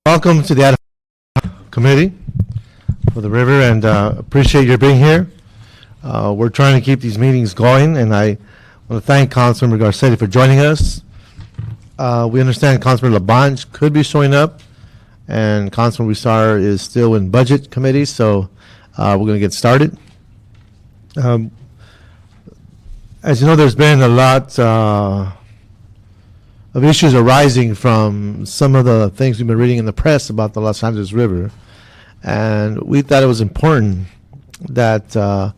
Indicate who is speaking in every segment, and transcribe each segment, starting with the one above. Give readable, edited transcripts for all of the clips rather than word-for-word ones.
Speaker 1: Welcome to the Ad Hoc Committee for the river, and appreciate your being here. We're trying to keep these meetings going, and I want to thank Councilmember Garcetti for joining us. We understand Councilmember Labange could be showing up, and Councilmember Hussar is still in Budget Committee, so we're going to get started. As you know, there's been a lot of issues arising from some of the things we've been reading in the press about the Los Angeles River, and we thought it was important that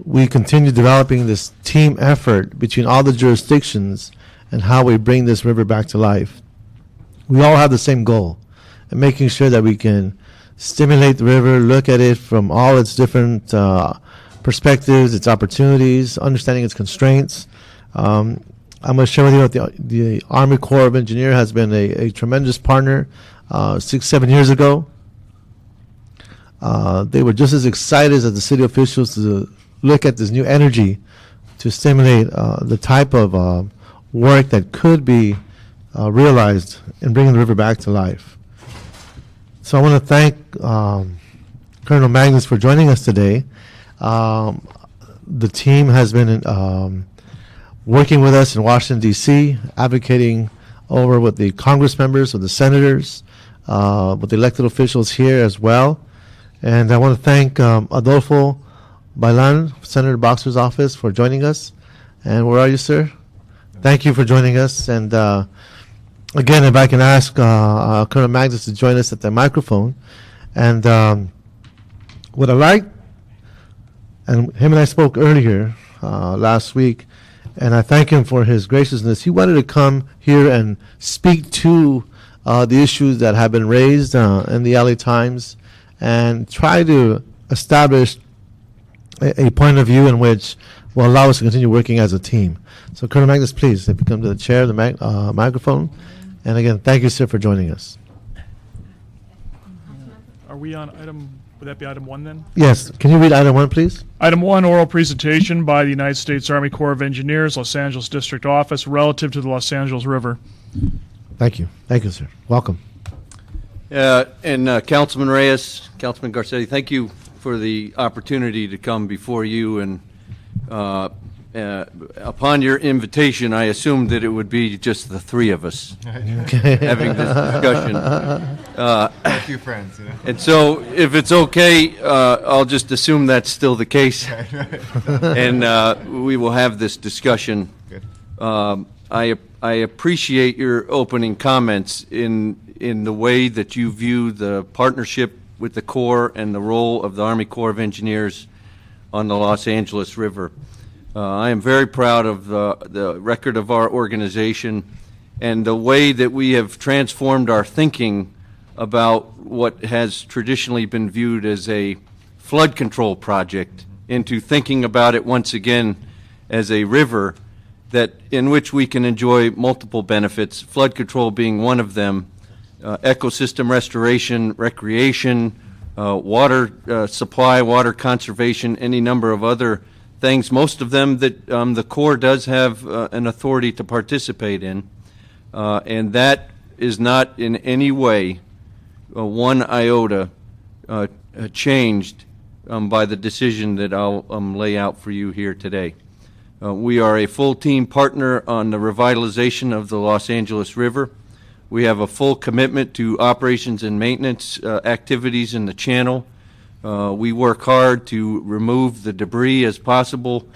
Speaker 1: we continue developing this team effort between all the jurisdictions and how we bring this river back to life. We all have the same goal, and making sure that we can stimulate the river, look at it from all its different perspectives, its opportunities, understanding its constraints. I'm going to share with you that the Army Corps of Engineers has been a tremendous partner 6-7 years ago. They were just as excited as the city officials to look at this new energy to stimulate the type of work that could be realized in bringing the river back to life. So I want to thank Colonel Magnus for joining us today. The team has been working with us in Washington, D.C., advocating over with the Congress members, with the senators, with the elected officials here as well. And I want to thank Adolfo Bailan, Senator Boxer's office, for joining us. And where are you, sir? Thank you for joining us. And again, if I can ask Colonel Magnus to join us at the microphone. And what I like, and him and I spoke earlier last week, and I thank him for his graciousness. He wanted to come here and speak to the issues that have been raised in the LA Times and try to establish a point of view in which will allow us to continue working as a team. So, Colonel Magnus, please, if you come to the chair, the microphone. And again, thank you, sir, for joining us.
Speaker 2: Are we on item, would that be item 1 then?
Speaker 1: Yes. Can you read item 1, please?
Speaker 2: Item 1, oral presentation by the United States Army Corps of Engineers, Los Angeles District Office, relative to the Los Angeles River.
Speaker 1: Thank you. Thank you, sir. Welcome.
Speaker 3: And Councilman Reyes, Councilman Garcetti, thank you for the opportunity to come before you. And upon your invitation, I assumed that it would be just the three of us having this discussion.
Speaker 4: A few friends, you know.
Speaker 3: And so, if it's okay, I'll just assume that's still the case, and we will have this discussion.
Speaker 4: Good.
Speaker 3: I appreciate your opening comments in the way that you view the partnership with the Corps and the role of the Army Corps of Engineers on the Los Angeles River. I am very proud of the record of our organization and the way that we have transformed our thinking about what has traditionally been viewed as a flood control project into thinking about it once again as a river that in which we can enjoy multiple benefits, flood control being one of them, ecosystem restoration, recreation, water supply, water conservation, any number of other things, most of them that the Corps does have an authority to participate in, and that is not in any way one iota changed by the decision that I'll lay out for you here today. We are a full team partner on the revitalization of the Los Angeles River. We have a full commitment to operations and maintenance activities in the channel. We work hard to remove the debris as possible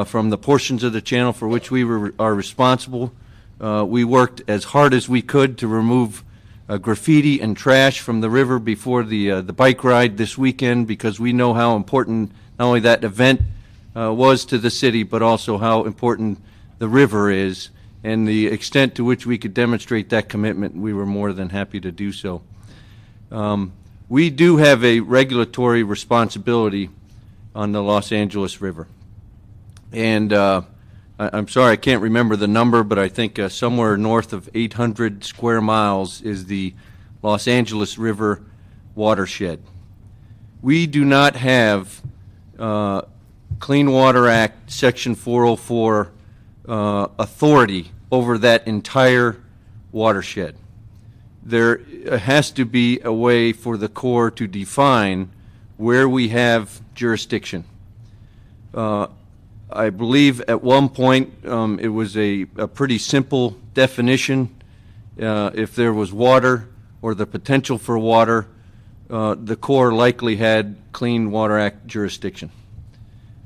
Speaker 3: from the portions of the channel for which we are responsible. We worked as hard as we could to remove graffiti and trash from the river before the bike ride this weekend, because we know how important not only that event was to the city, but also how important the river is, and the extent to which we could demonstrate that commitment. We were more than happy to do so. We do have a regulatory responsibility on the Los Angeles River. And I'm sorry, I can't remember the number, but I think somewhere north of 800 square miles is the Los Angeles River watershed. We do not have Clean Water Act Section 404 authority over that entire watershed. there has to be a way for the Corps to define where we have jurisdiction. I believe at one point it was a pretty simple definition. If there was water or the potential for water, the Corps likely had Clean Water Act jurisdiction.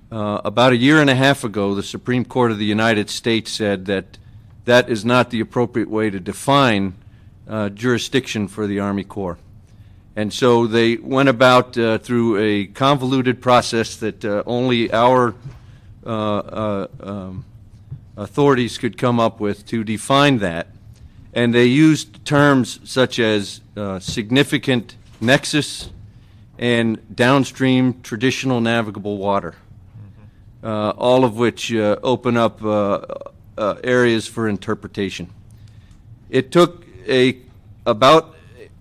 Speaker 3: About a year and a half ago, the Supreme Court of the United States said that that is not the appropriate way to define jurisdiction for the Army Corps. And so they went about through a convoluted process that only our authorities could come up with to define that. And they used terms such as significant nexus and downstream traditional navigable water, all of which open up areas for interpretation. It took about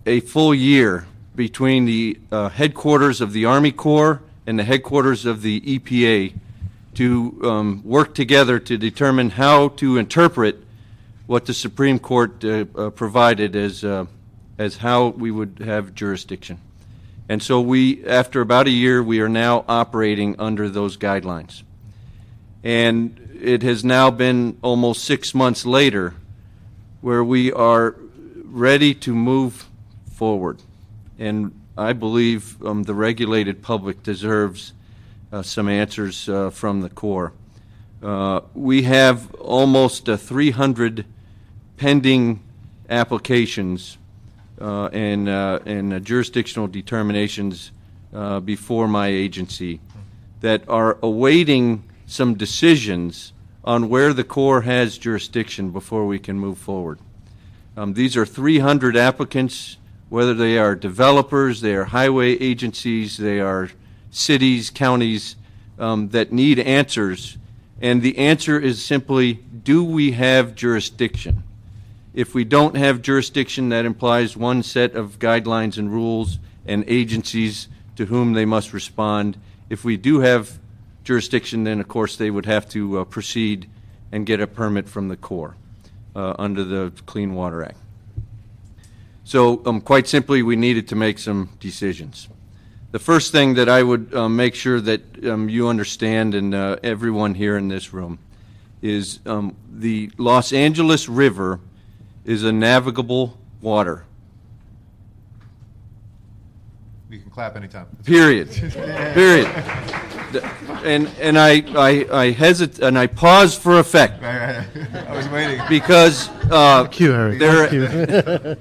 Speaker 3: a full year between the headquarters of the Army Corps and the headquarters of the EPA to work together to determine how to interpret what the Supreme Court provided as how we would have jurisdiction. And so we, after about a year, we are now operating under those guidelines. And it has now been almost 6 months later where we are ready to move forward. And I believe the regulated public deserves some answers from the Corps. We have almost 300 pending applications and jurisdictional determinations before my agency that are awaiting some decisions on where the Corps has jurisdiction before we can move forward. These are 300 applicants, whether they are developers, they are highway agencies, they are cities, counties, that need answers. And the answer is simply, do we have jurisdiction? If we don't have jurisdiction, that implies one set of guidelines and rules and agencies to whom they must respond. If we do have jurisdiction, then of course they would have to proceed and get a permit from the Corps under the Clean Water Act. So quite simply, we needed to make some decisions. The first thing that I would make sure that you understand, and everyone here in this room, is the Los Angeles River is a navigable water.
Speaker 4: You can clap anytime.
Speaker 3: Period. Period. And I hesitate and I pause for effect.
Speaker 4: I was waiting.
Speaker 3: Because
Speaker 1: Thank you, Harry. Thank you.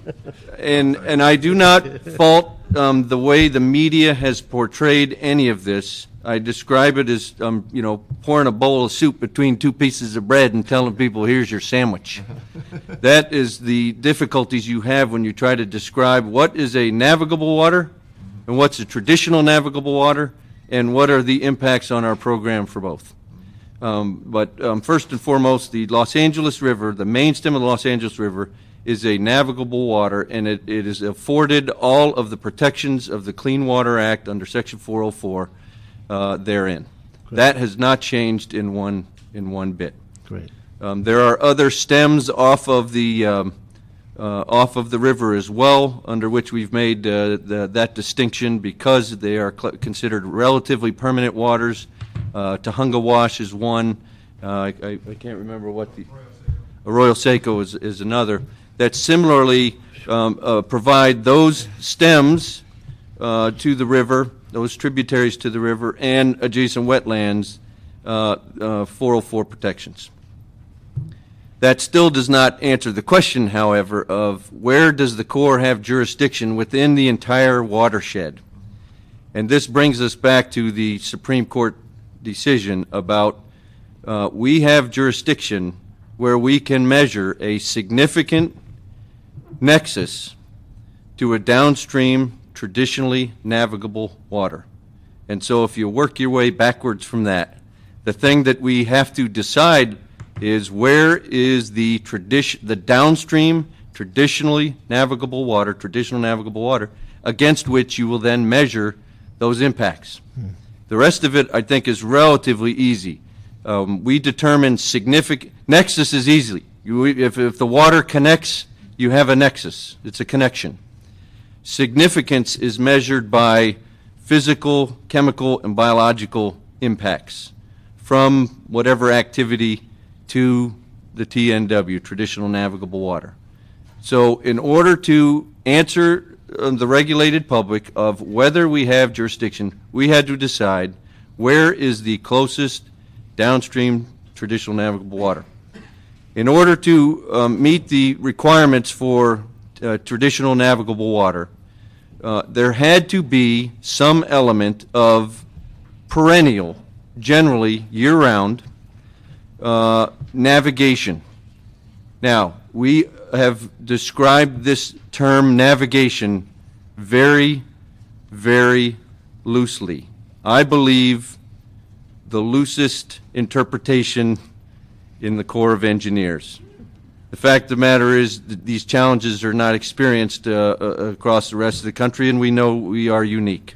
Speaker 3: and I do not fault the way the media has portrayed any of this. I describe it as pouring a bowl of soup between two pieces of bread and telling people, here's your sandwich. That is the difficulties you have when you try to describe what is a navigable water and what's a traditional navigable water and what are the impacts on our program for both. But first and foremost, the Los Angeles River, the main stem of the Los Angeles River, is a navigable water, and it is afforded all of the protections of the Clean Water Act under Section 404 therein.
Speaker 1: Great.
Speaker 3: That has not changed in one bit.
Speaker 1: Great.
Speaker 3: There are other stems off of the river as well, under which we've made that distinction because they are considered relatively permanent waters. Tahunga Wash is one. I can't remember what the Arroyo Seco is another. That similarly provide those stems to the river, those tributaries to the river, and adjacent wetlands 404 protections. That still does not answer the question, however, of where does the Corps have jurisdiction within the entire watershed. And this brings us back to the Supreme Court decision about we have jurisdiction where we can measure a significant nexus to a downstream, traditionally navigable water. And so if you work your way backwards from that, the thing that we have to decide is where is the downstream, traditional navigable water, against which you will then measure those impacts. The rest of it, I think, is relatively easy. We determine significant, nexus is easy. If the water connects you have a nexus. It's a connection. Significance is measured by physical, chemical, and biological impacts from whatever activity to the TNW, traditional navigable water. So in order to answer the regulated public of whether we have jurisdiction, we had to decide where is the closest downstream traditional navigable water. In order to meet the requirements for traditional navigable water, there had to be some element of perennial, generally year-round, navigation. Now, we have described this term navigation very, very loosely. I believe the loosest interpretation in the Corps of Engineers. The fact of the matter is that these challenges are not experienced across the rest of the country, and we know we are unique.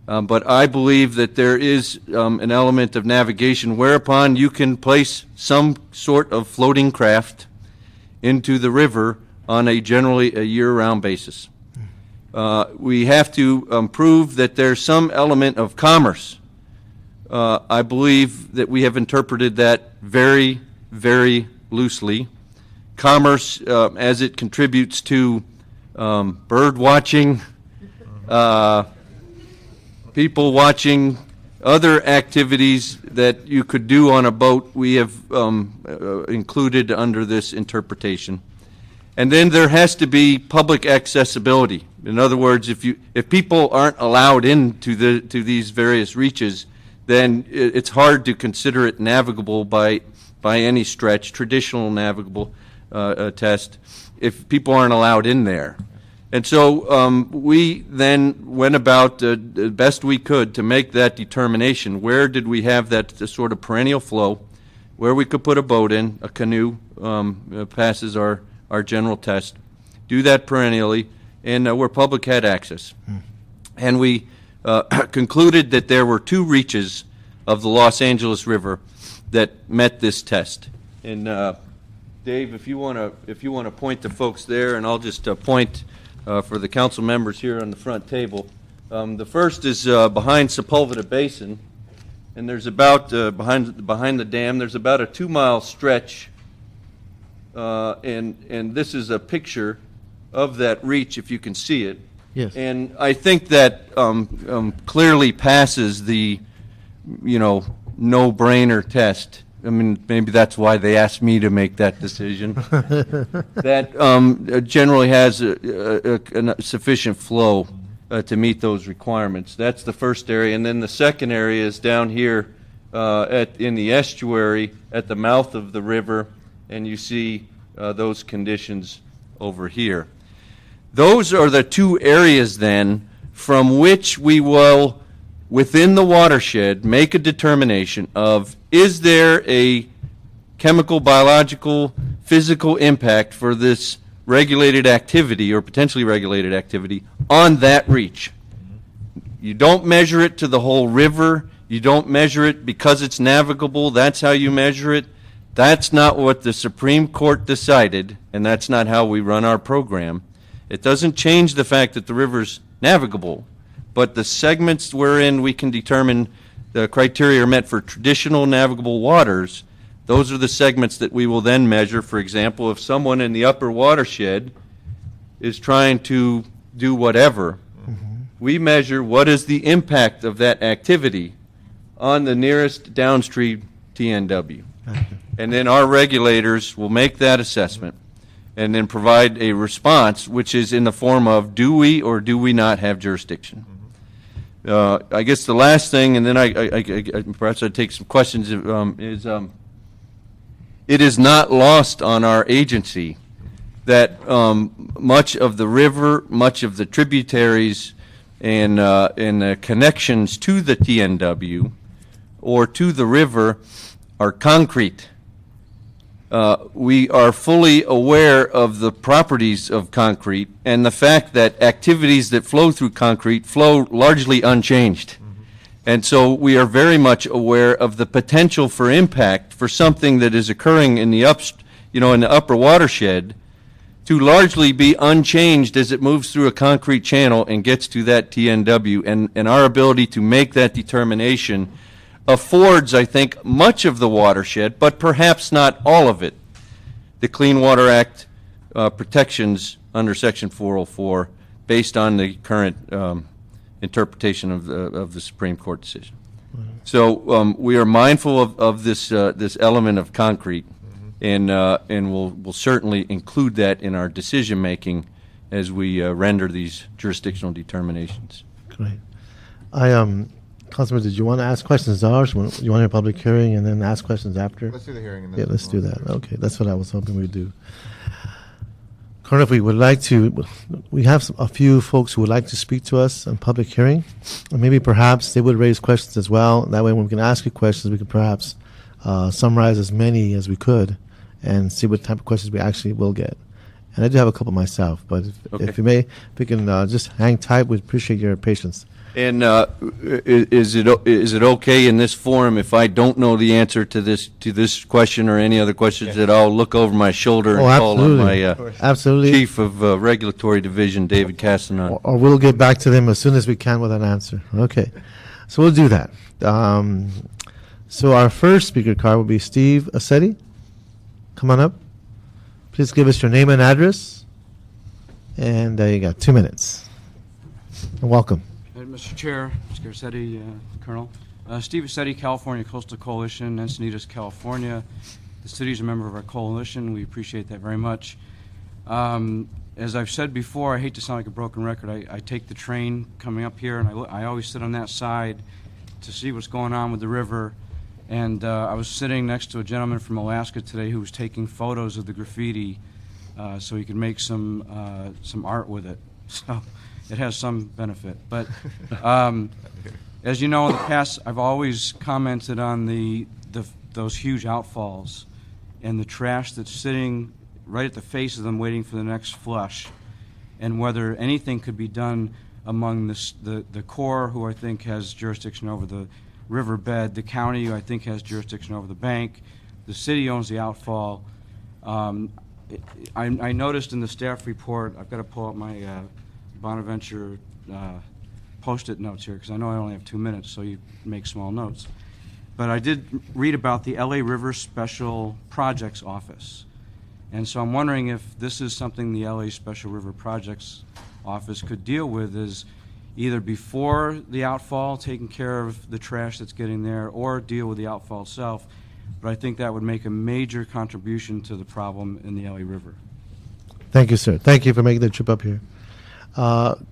Speaker 3: But I believe that there is an element of navigation whereupon you can place some sort of floating craft into the river on generally a year-round basis. We have to prove that there's some element of commerce. I believe that we have interpreted that very, very loosely. Commerce, as it contributes to bird watching, people watching, other activities that you could do on a boat, we have included under this interpretation. And then there has to be public accessibility. In other words, if people aren't allowed into these various reaches, then it's hard to consider it navigable by any stretch, traditional navigable test, if people aren't allowed in there. And so we then went about the best we could to make that determination. Where did we have that sort of perennial flow, where we could put a boat in, a canoe, passes our general test, do that perennially, and where public had access. And we concluded that there were two reaches of the Los Angeles River that met this test. And Dave, if you want to point the folks there, and I'll just point for the council members here on the front table. The first is behind Sepulveda Basin, and there's about behind the dam. There's about a 2-mile stretch, and this is a picture of that reach, if you can see it.
Speaker 1: Yes.
Speaker 3: And I think that clearly passes the, no-brainer test. I mean, maybe that's why they asked me to make that decision. That generally has a sufficient flow to meet those requirements. That's the first area. And then the second area is down here in the estuary at the mouth of the river, and you see those conditions over here. Those are the two areas, then, from which we will, within the watershed, make a determination of, is there a chemical, biological, physical impact for this regulated activity or potentially regulated activity on that reach? You don't measure it to the whole river. You don't measure it because it's navigable. That's how you measure it. That's not what the Supreme Court decided, and that's not how we run our program. It doesn't change the fact that the river's navigable, but the segments wherein we can determine the criteria are met for traditional navigable waters, those are the segments that we will then measure. For example, if someone in the upper watershed is trying to do whatever, we measure what is the impact of that activity on the nearest downstream TNW. And then our regulators will make that assessment and then provide a response, which is in the form of, do we or do we not have jurisdiction? I guess the last thing, and then I perhaps I'd take some questions, is it is not lost on our agency that much of the river, much of the tributaries, and the connections to the TNW or to the river are concrete. We are fully aware of the properties of concrete and the fact that activities that flow through concrete flow largely unchanged. And so we are very much aware of the potential for impact for something that is occurring in the in the upper watershed to largely be unchanged as it moves through a concrete channel and gets to that TNW. And our ability to make that determination affords, I think, much of the watershed, but perhaps not all of it, the Clean Water Act protections under Section 404 based on the current interpretation of the Supreme Court decision. So we are mindful of this this element of concrete, and we'll certainly include that in our decision making as we render these jurisdictional determinations.
Speaker 1: Great. Councilman, did you want to ask questions? You want to hear a public hearing and then ask questions after?
Speaker 4: Let's do the hearing. And then
Speaker 1: Yeah, let's do that. Okay, that's what I was hoping we'd do. Colonel, if we would like to, we have a few folks who would like to speak to us on public hearing. Or maybe perhaps they would raise questions as well. That way when we can ask you questions, we could perhaps summarize as many as we could and see what type of questions we actually will get. And I do have a couple myself, but if you may, if we can just hang tight, we'd appreciate your patience.
Speaker 3: And is it okay in this forum if I don't know the answer to this question or any other questions that I'll look over my shoulder and call on my
Speaker 1: Absolutely.
Speaker 3: Chief of Regulatory Division, David Castanon?
Speaker 1: Or we'll get back to them as soon as we can with an answer. Okay, so we'll do that. So our first speaker card will be Steve Assetti. Come on up. Please give us your name and address. And you got 2 minutes. And welcome.
Speaker 5: Mr. Chair, Mr. Garcetti, Colonel. Steve Assetti, California Coastal Coalition, Encinitas, California. The city is a member of our coalition. We appreciate that very much. As I've said before, I hate to sound like a broken record. I take the train coming up here, and I always sit on that side to see what's going on with the river. And I was sitting next to a gentleman from Alaska today who was taking photos of the graffiti so he could make some art with it. So it has some benefit. But as you know, in the past, I've always commented on those huge outfalls and the trash that's sitting right at the face of them waiting for the next flush, and whether anything could be done among the Corps, who I think has jurisdiction over the riverbed, the county, who I think has jurisdiction over the bank, the city owns the outfall. I noticed in the staff report, I've got to pull up my Bonaventure post-it notes here because I know I only have 2 minutes, so you make small notes. But I did read about the LA River Special Projects Office. And so I'm wondering if this is something the LA Special River Projects Office could deal with, is either before the outfall, taking care of the trash that's getting there, or deal with the outfall itself. But I think that would make a major contribution to the problem in the LA River.
Speaker 1: Thank you, sir. Thank you for making the trip up here.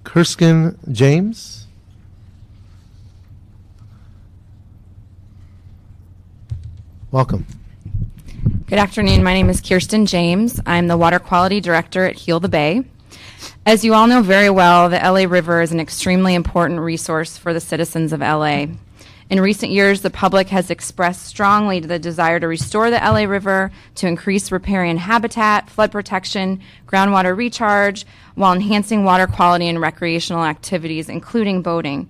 Speaker 1: Kirsten James. Welcome.
Speaker 6: Good afternoon. My name is Kirsten James. I'm the Water Quality Director at Heal the Bay. As you all know very well, the LA River is an extremely important resource for the citizens of LA. In recent years, the public has expressed strongly the desire to restore the LA River, to increase riparian habitat, flood protection, groundwater recharge, while enhancing water quality and recreational activities, including boating.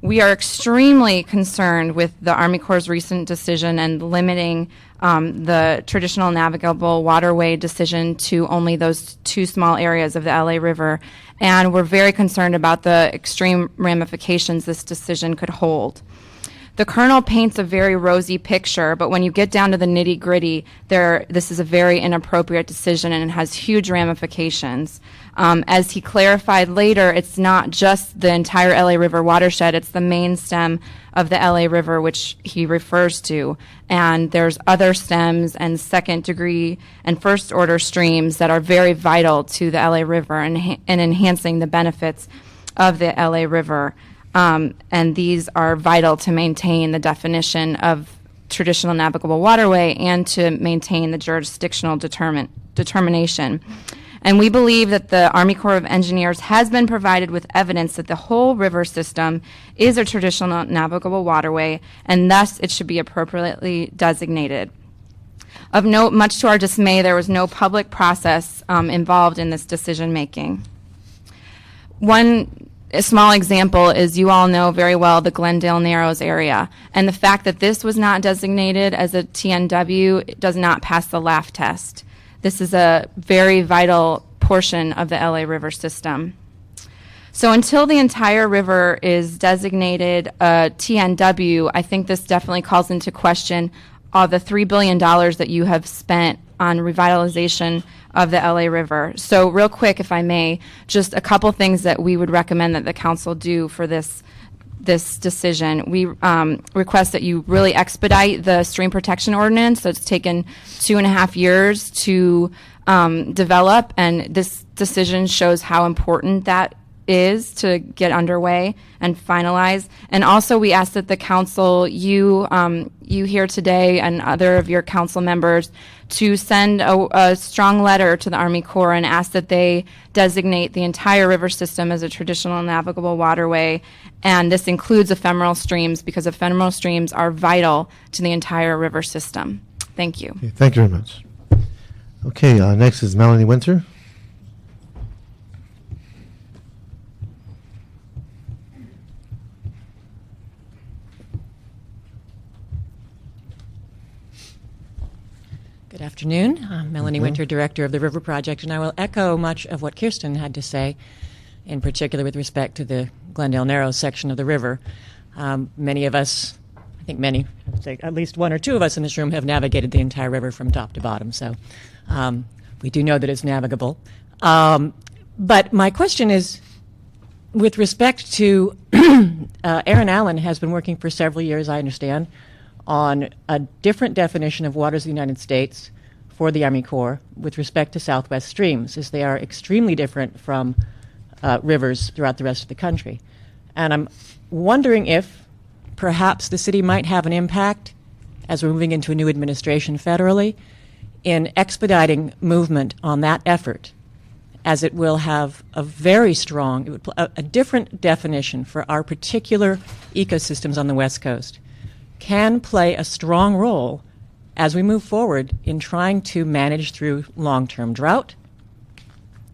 Speaker 6: We are extremely concerned with the Army Corps' recent decision and limiting the traditional navigable waterway decision to only those two small areas of the LA River. And we're very concerned about the extreme ramifications this decision could hold. The Colonel paints a very rosy picture, but when you get down to the nitty-gritty, this is a very inappropriate decision and it has huge ramifications. As he clarified later, it's not just the entire LA River watershed, it's the main stem of the LA River, which he refers to. And there's other stems and second-degree and first-order streams that are very vital to the LA River and enhancing the benefits of the LA River. And these are vital to maintain the definition of traditional navigable waterway and to maintain the jurisdictional determination. And we believe that the Army Corps of Engineers has been provided with evidence that the whole river system is a traditional navigable waterway, and thus it should be appropriately designated. Of note, much to our dismay, there was no public process involved in this decision-making. A small example is, you all know very well, the Glendale Narrows area. And the fact that this was not designated as a TNW does not pass the LAF test. This is a very vital portion of the LA River system. So until the entire river is designated a TNW, I think this definitely calls into question the $3 billion that you have spent on revitalization of the LA River. So real quick, if I may, just a couple things that we would recommend that the council do for this decision. We request that you really expedite the stream protection ordinance. So it's taken 2.5 years to develop, and this decision shows how important that is to get underway and finalize. And also we ask that the council, you here today and other of your council members, to send a strong letter to the Army Corps and ask that they designate the entire river system as a traditional navigable waterway. And this includes ephemeral streams, because ephemeral streams are vital to the entire river system. Thank you.
Speaker 1: Okay, thank you very much. Okay, next is Melanie Winter.
Speaker 7: Good afternoon. I'm Melanie Winter, Director of the River Project, and I will echo much of what Kirsten had to say, in particular with respect to the Glendale Narrows section of the river. Many of us, I think many, I would say at least one or two of us in this room have navigated the entire river from top to bottom, so we do know that it's navigable. But my question is, with respect to Aaron Allen has been working for several years, I understand, on a different definition of waters of the United States for the Army Corps with respect to southwest streams, as they are extremely different from rivers throughout the rest of the country. And I'm wondering if perhaps the city might have an impact, as we're moving into a new administration federally, in expediting movement on that effort, as it will have a very strong, a different definition for our particular ecosystems on the West Coast, can play a strong role as we move forward in trying to manage through long-term drought,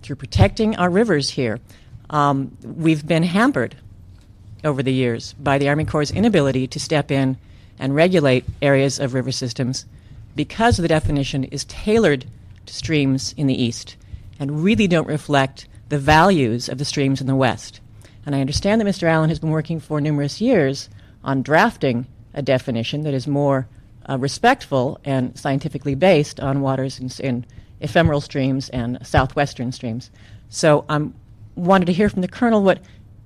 Speaker 7: through protecting our rivers here. We've been hampered over the years by the Army Corps' inability to step in and regulate areas of river systems because the definition is tailored to streams in the east and really don't reflect the values of the streams in the west. And I understand that Mr. Allen has been working for numerous years on drafting a definition that is more respectful and scientifically based on waters in ephemeral streams and southwestern streams. So I wanted to hear from the Colonel what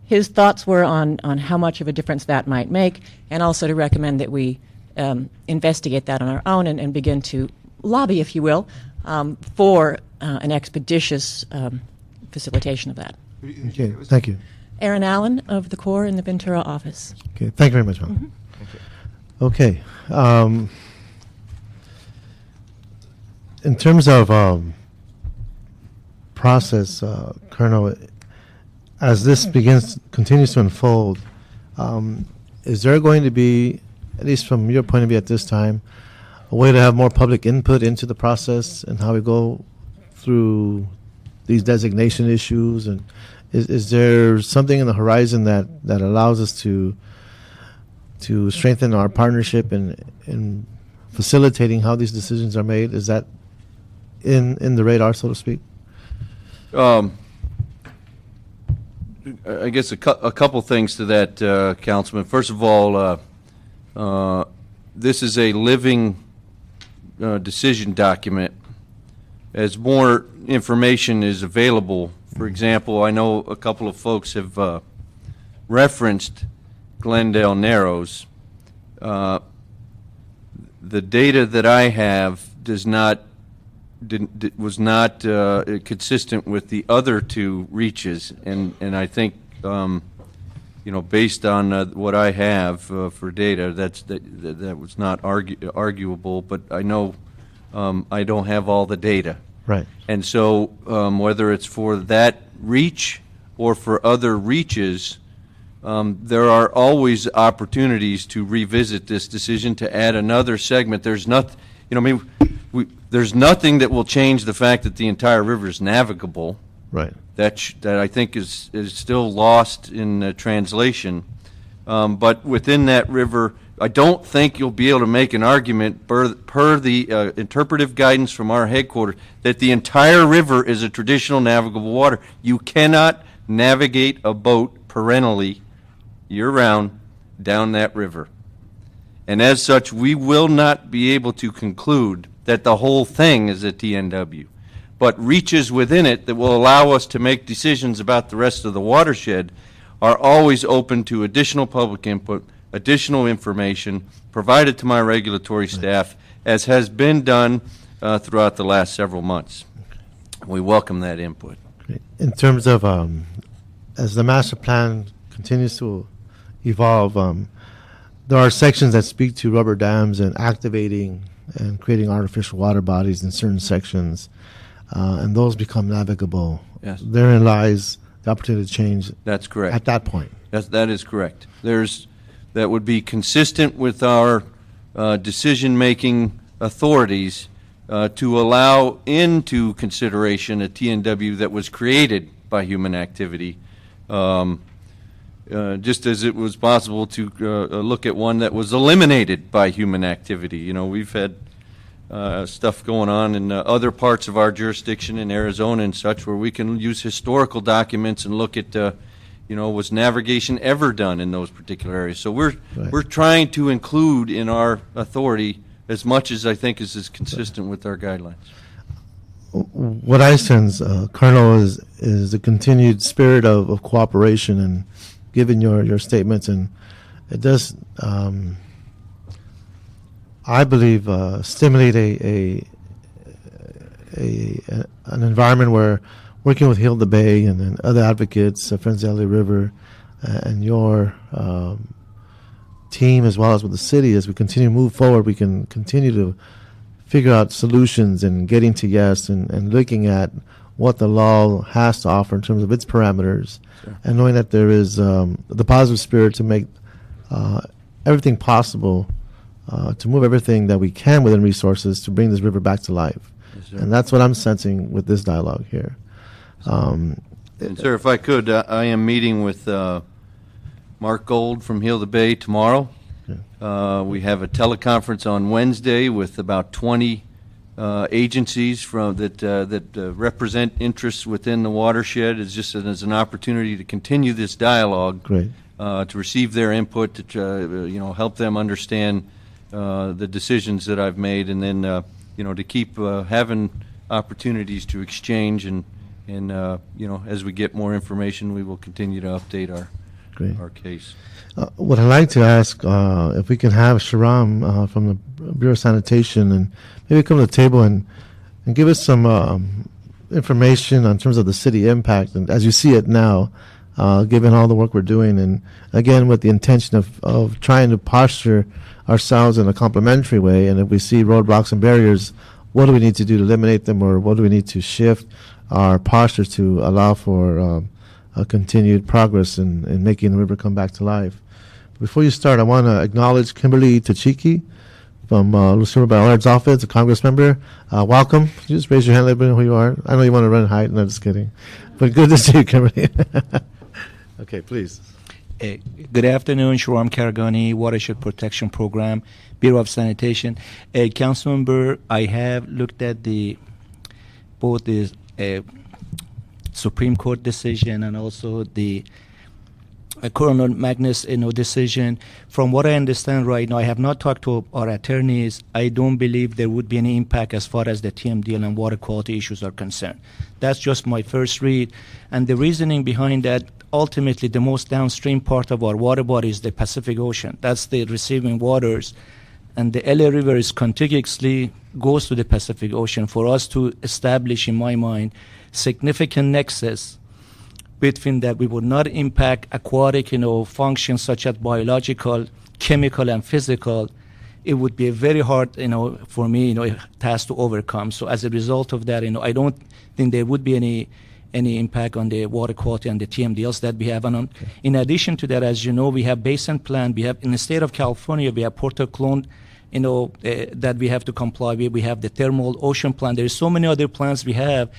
Speaker 7: his thoughts were on how much of a difference that might make, and also to recommend that we investigate that on our own and begin to lobby, if you will, for an expeditious facilitation of that.
Speaker 1: Okay, thank you.
Speaker 7: Aaron Allen of the Corps in the Ventura office.
Speaker 1: Okay, thank you very much, Mel.
Speaker 7: Mm-hmm.
Speaker 1: Okay. In terms of process, Colonel, as this continues to unfold, is there going to be, at least from your point of view at this time, a way to have more public input into the process and how we go through these designation issues? And is there something in the horizon that allows us to strengthen our partnership in facilitating how these decisions are made? Is that in the radar, so to speak?
Speaker 3: I guess a couple things to that, Councilman. First of all, this is a living decision document. As more information is available, for example, I know a couple of folks have referenced Glendale Narrows. The data that I have was not consistent with the other two reaches, and I think based on what I have for data, that was not arguable. But I know I don't have all the data,
Speaker 1: right?
Speaker 3: And so whether it's for that reach or for other reaches, there are always opportunities to revisit this decision, to add another segment. There's there's nothing that will change the fact that the entire river is navigable.
Speaker 1: Right.
Speaker 3: That I think is still lost in translation. But within that river, I don't think you'll be able to make an argument per the interpretive guidance from our headquarters that the entire river is a traditional navigable water. You cannot navigate a boat perennially, year-round, down that river. And as such, we will not be able to conclude that the whole thing is a TNW, but reaches within it that will allow us to make decisions about the rest of the watershed are always open to additional public input, additional information provided to my regulatory staff, as has been done throughout the last several months. We welcome that input.
Speaker 1: Great. In terms of, as the master plan continues to evolve, there are sections that speak to rubber dams and activating and creating artificial water bodies in certain sections, and those become navigable.
Speaker 3: Yes.
Speaker 1: Therein lies the opportunity to change.
Speaker 3: That's correct.
Speaker 1: At that point.
Speaker 3: That is correct. That would be consistent with our decision-making authorities to allow into consideration a TNW that was created by human activity, just as it was possible to look at one that was eliminated by human activity. You know, we've had stuff going on in other parts of our jurisdiction in Arizona and such where we can use historical documents and look at was navigation ever done in those particular areas? So we're trying to include in our authority as much as I think is consistent with our guidelines.
Speaker 1: What I sense, Colonel, is the continued spirit of cooperation and given your statements, and it does, I believe, stimulate an environment where working with Heal the Bay and then other advocates, Friends of the LA River, and your team, as well as with the city, as we continue to move forward, we can continue to figure out solutions and getting to yes and looking at what the law has to offer in terms of its parameters, and knowing that there is the positive spirit to make everything possible to move everything that we can within resources to bring this river back to life. Yes, and that's what I'm sensing with this dialogue here.
Speaker 3: And sir, if I could, I am meeting with Mark Gold from Heal the Bay tomorrow. Okay. We have a teleconference on Wednesday with about 20 agencies that represent interests within the watershed. It's just as an opportunity to continue this dialogue.
Speaker 1: Great.
Speaker 3: To receive their input, to help them understand the decisions that I've made, and then to keep having opportunities to exchange and as we get more information, we will continue to update our case.
Speaker 1: What I'd like to ask, if we can have Sharam from the Bureau of Sanitation and maybe come to the table and give us some information in terms of the city impact, and as you see it now, given all the work we're doing, and again with the intention of trying to posture ourselves in a complementary way, and if we see roadblocks and barriers, what do we need to do to eliminate them, or what do we need to shift our posture to allow for a continued progress in making the river come back to life. Before you start, I want to acknowledge Kimberly Tachiki from Lucille Ballard's office, a Congress member. Welcome. You just raise your hand, let me know who you are. I know you want to run and hide. No, just kidding. But good to see you, Kimberly. Okay, please.
Speaker 8: Good afternoon, Sharam Karagani, Watershed Protection Program, Bureau of Sanitation. Councilmember, I have looked at both the Supreme Court decision and also the Colonel Magnus decision. From what I understand right now, I have not talked to our attorneys. I don't believe there would be any impact as far as the TMDL and water quality issues are concerned. That's just my first read. And the reasoning behind that, ultimately the most downstream part of our water body is the Pacific Ocean. That's the receiving waters. And the LA River is contiguously goes to the Pacific Ocean. For us to establish, in my mind, significant nexus between that, we would not impact aquatic, functions such as biological, chemical, and physical. It would be a very hard, for me, task to overcome. So as a result of that, I don't think there would be any impact on the water quality and the TMDLs that we have. And in addition to that, as you know, we have basin plan. We have in the state of California, we have Porter Clone, that we have to comply with. We have the thermal ocean plan. There are so many other plans we have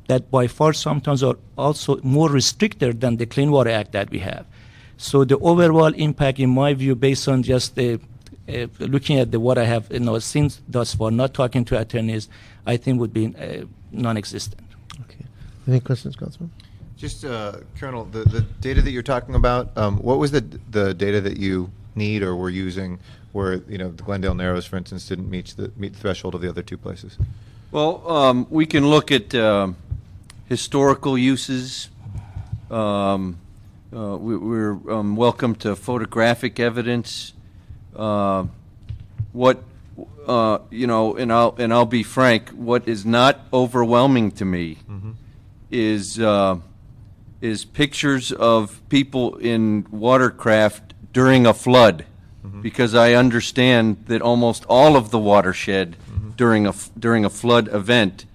Speaker 8: that by far sometimes are also more restricted than the Clean Water Act that we have. So the overall impact, in my view, based on just the looking at what I have seen thus far, not talking to attorneys, I think would be non-existent.
Speaker 1: Okay. Any questions, Councilman?
Speaker 4: Just, Colonel, the data that you're talking about, what was the data that you need or were using where, the Glendale Narrows, for instance, didn't meet the threshold of the other two places?
Speaker 3: Well, we can look at historical uses. We're welcome to photographic evidence. And I'll be frank, what is not overwhelming to me is pictures of people in watercraft during a flood, because I understand that almost all of the watershed during a flood event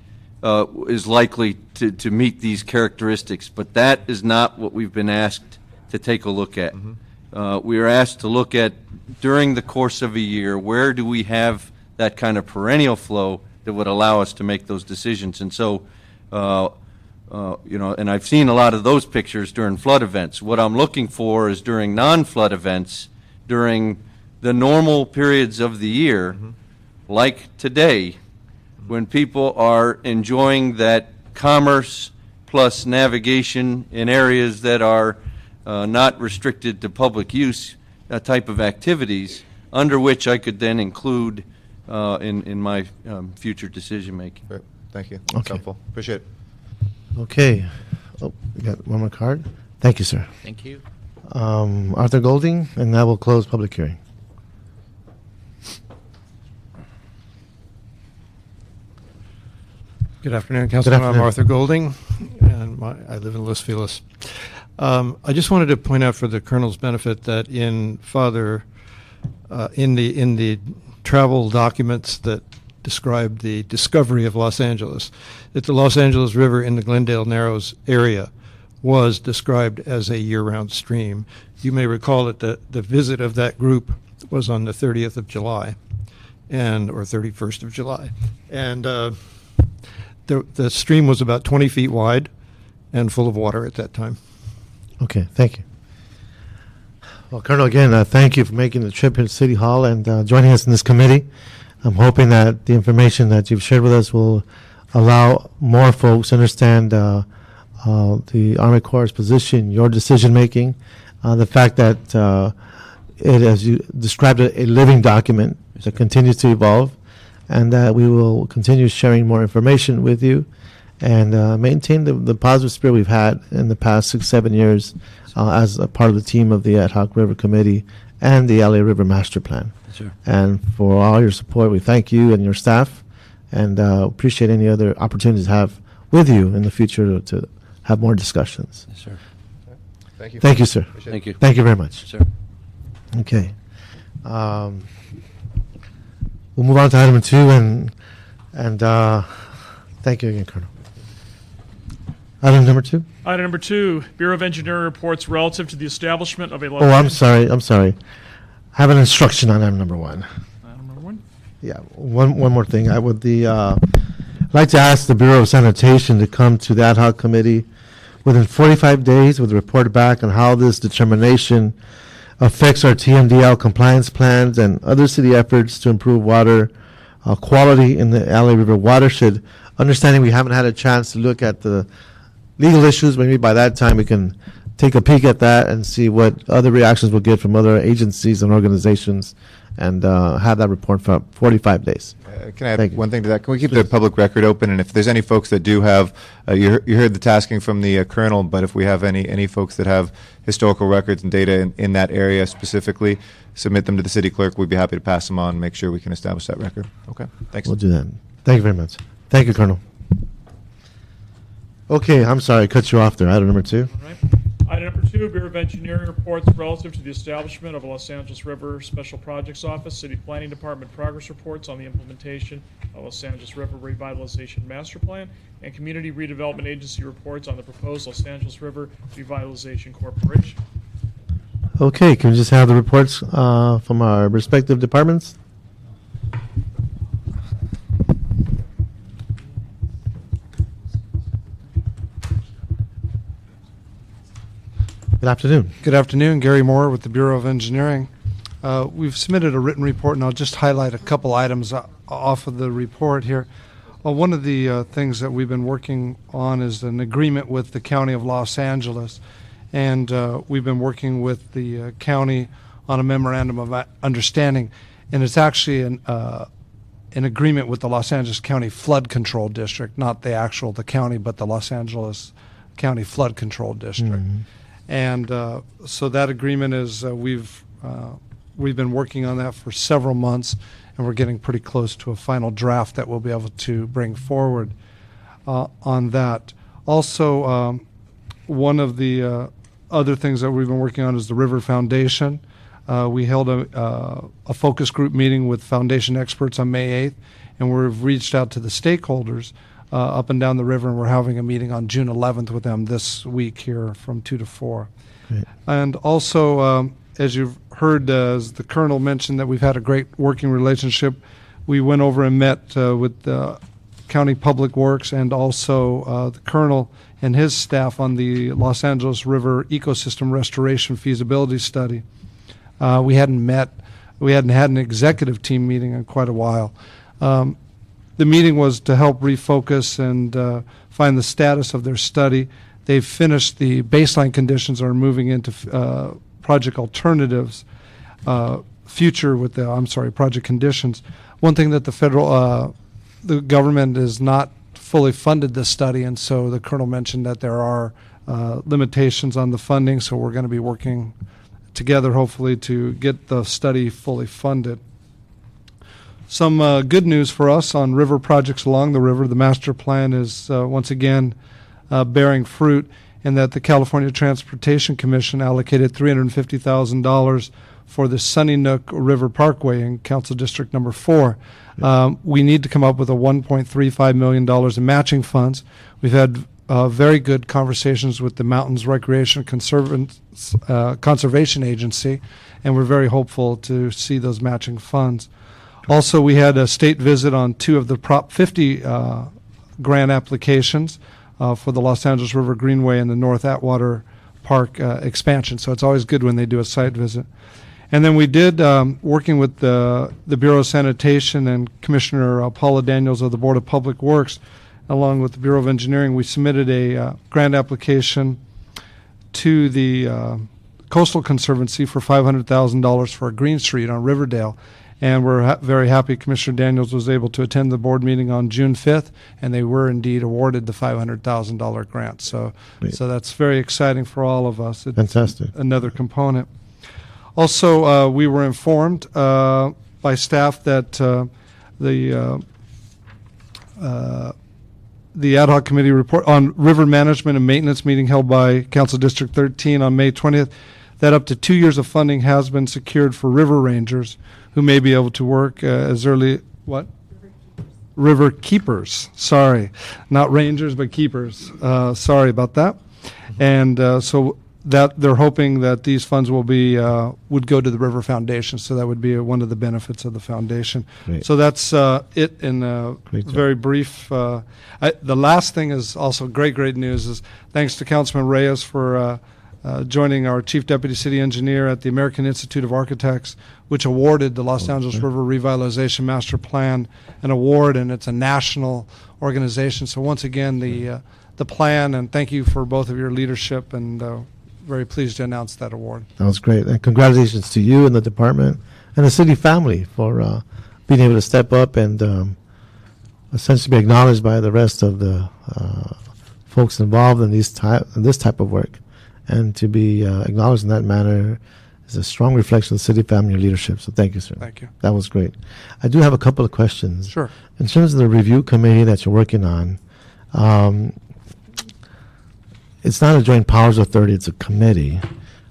Speaker 3: is likely to meet these characteristics, but that is not what we've been asked to take a look at. We are asked to look at, during the course of a year, where do we have that kind of perennial flow that would allow us to make those decisions. And so, and I've seen a lot of those pictures during flood events. What I'm looking for is during non-flood events, during the normal periods of the year, like today, when people are enjoying that commerce plus navigation in areas that are not restricted to public use type of activities, under which I could then include in my future decision making.
Speaker 4: Great. Thank you. That's
Speaker 1: Okay.
Speaker 4: helpful. Appreciate it.
Speaker 1: Okay. Oh, we got one more card. Thank you, sir.
Speaker 8: Thank you.
Speaker 1: Arthur Golding, and that will close public hearing.
Speaker 9: Good afternoon, Councilman.
Speaker 1: afternoon.
Speaker 9: I'm Arthur Golding, and I live in Los Feliz. I just wanted to point out for the Colonel's benefit that in the travel documents that describe the discovery of Los Angeles, that the Los Angeles River in the Glendale Narrows area was described as a year-round stream. You may recall that the visit of that group was on the 30th of July, or 31st of July, and the stream was about 20 feet wide and full of water at that time.
Speaker 1: Okay, thank you. Well, Colonel, again, thank you for making the trip here to City Hall and joining us in this committee. I'm hoping that the information that you've shared with us will allow more folks to understand the Army Corps' position, your decision-making, the fact that it, as you described it, a living document that continues to evolve, and that we will continue sharing more information with you and maintain the positive spirit we've had in the past 6-7 years as a part of the team of the Hoc River Committee and the LA River Master Plan.
Speaker 8: Sure.
Speaker 1: And for all your support, we thank you and your staff, and appreciate any other opportunities to have with you in the future to have more discussions.
Speaker 8: Yes, sir.
Speaker 4: Thank you.
Speaker 1: Thank you, sir.
Speaker 4: Appreciate it.
Speaker 3: Thank you.
Speaker 1: Thank you very much.
Speaker 3: Sir.
Speaker 1: Okay. We'll move on to item 2, and thank you again, Colonel. Item number 2.
Speaker 2: Item number 2, Bureau of Engineering reports relative to the establishment of a.
Speaker 1: Oh, I'm sorry. I have an instruction on item number 1.
Speaker 2: Item number 1.
Speaker 1: Yeah, one more thing. I would like to ask the Bureau of Sanitation to come to the ad hoc committee within 45 days with a report back on how this determination affects our TMDL compliance plans and other city efforts to improve water quality in the LA River watershed. Understanding we haven't had a chance to look at the legal issues, maybe by that time we can take a peek at that and see what other reactions we'll get from other agencies and organizations, and have that report for 45 days.
Speaker 4: Can I
Speaker 1: Thank
Speaker 4: add
Speaker 1: you.
Speaker 4: one thing to that? Can we keep
Speaker 1: Please.
Speaker 4: the public record open? And if there's any folks that do have, you heard the tasking from the Colonel, but if we have any folks that have historical records and data in that area specifically, submit them to the city clerk. We'd be happy to pass them on and make sure we can establish that record. Okay, thanks.
Speaker 1: We'll do that. Thank you very much. Thank you, Colonel. Okay, I'm sorry, I cut you off there. Item number 2.
Speaker 2: All right. Item number 2, Bureau of Engineering reports relative to the establishment of a Los Angeles River Special Projects Office, City Planning Department progress reports on the implementation of Los Angeles River Revitalization Master Plan, and Community Redevelopment Agency reports on the proposed Los Angeles River Revitalization Corporation.
Speaker 1: Okay, can we just have the reports from our respective departments? Good afternoon.
Speaker 9: Good afternoon, Gary Moore with the Bureau of Engineering.
Speaker 10: We've submitted a written report, and I'll just highlight a couple items off of the report here. One of the things that we've been working on is an agreement with the County of Los Angeles, and we've been working with the county on a memorandum of understanding, and it's actually an agreement with the Los Angeles County Flood Control District, not the county, but the Los Angeles County Flood Control District.
Speaker 1: Mm-hmm.
Speaker 10: And so that agreement is we've been working on that for several months, and we're getting pretty close to a final draft that we'll be able to bring forward on that. Also, one of the other things that we've been working on is the River Foundation. We held a focus group meeting with foundation experts on May 8th, and we've reached out to the stakeholders up and down the river, and we're having a meeting on June 11th with them this week here from 2 to 4.
Speaker 1: Great.
Speaker 10: And also, as you've heard, as the Colonel mentioned, that we've had a great working relationship. We went over and met with the County Public Works and also the Colonel and his staff on the Los Angeles River Ecosystem Restoration Feasibility Study. We hadn't had an executive team meeting in quite a while. The meeting was to help refocus and find the status of their study. They've finished the baseline conditions, are moving into project alternatives, project conditions. One thing that the government has not fully funded this study, and so the Colonel mentioned that there are limitations on the funding, so we're going to be working together, hopefully, to get the study fully funded. Some good news for us on river projects along the river. The master plan is once again bearing fruit, in that the California Transportation Commission allocated $350,000 for the Sunny Nook River Parkway in Council District Number 4. We need to come up with a $1.35 million in matching funds. We've had very good conversations with the Mountains Recreation Conservation Agency, and we're very hopeful to see those matching funds. Also, we had a state visit on 2 of the Prop 50 grant applications for the Los Angeles River Greenway and the North Atwater Park expansion, so it's always good when they do a site visit. And then we did, working with the Bureau of Sanitation and Commissioner Paula Daniels of the Board of Public Works, along with the Bureau of Engineering, we submitted a grant application to the Coastal Conservancy for $500,000 for a green street on Riverdale. And we're very happy Commissioner Daniels was able to attend the board meeting on June 5th, and they were indeed awarded the $500,000 grant. So that's very exciting for all of us. It's
Speaker 1: Fantastic.
Speaker 10: Another component. Also, we were informed by staff that the ad hoc committee report on river management and maintenance meeting held by Council District 13 on May 20th, that up to 2 years of funding has been secured for river rangers who may be able to work as early, what? River keepers. Sorry. Not rangers, but keepers. Sorry about that. And so that they're hoping that these funds will be would go to the River Foundation, so that would be one of the benefits of the foundation.
Speaker 1: Great.
Speaker 10: So that's it in very brief. The last thing is also great news is thanks to Councilman Reyes for joining our Chief Deputy City Engineer at the American Institute of Architects, which awarded the Los Angeles River Revitalization Master Plan an award, and it's a national organization. So once again, the plan, and thank you for both of your leadership, and very pleased to announce that award.
Speaker 1: That was great. And congratulations to you and the department and the city family for being able to step up and essentially be acknowledged by the rest of the folks involved in this type of work. And to be acknowledged in that manner is a strong reflection of the city family and leadership. So thank you, sir.
Speaker 10: Thank you.
Speaker 1: That was great. I do have a couple of questions.
Speaker 10: Sure.
Speaker 1: In terms of the review committee that you're working on, it's not a joint powers authority, it's a committee.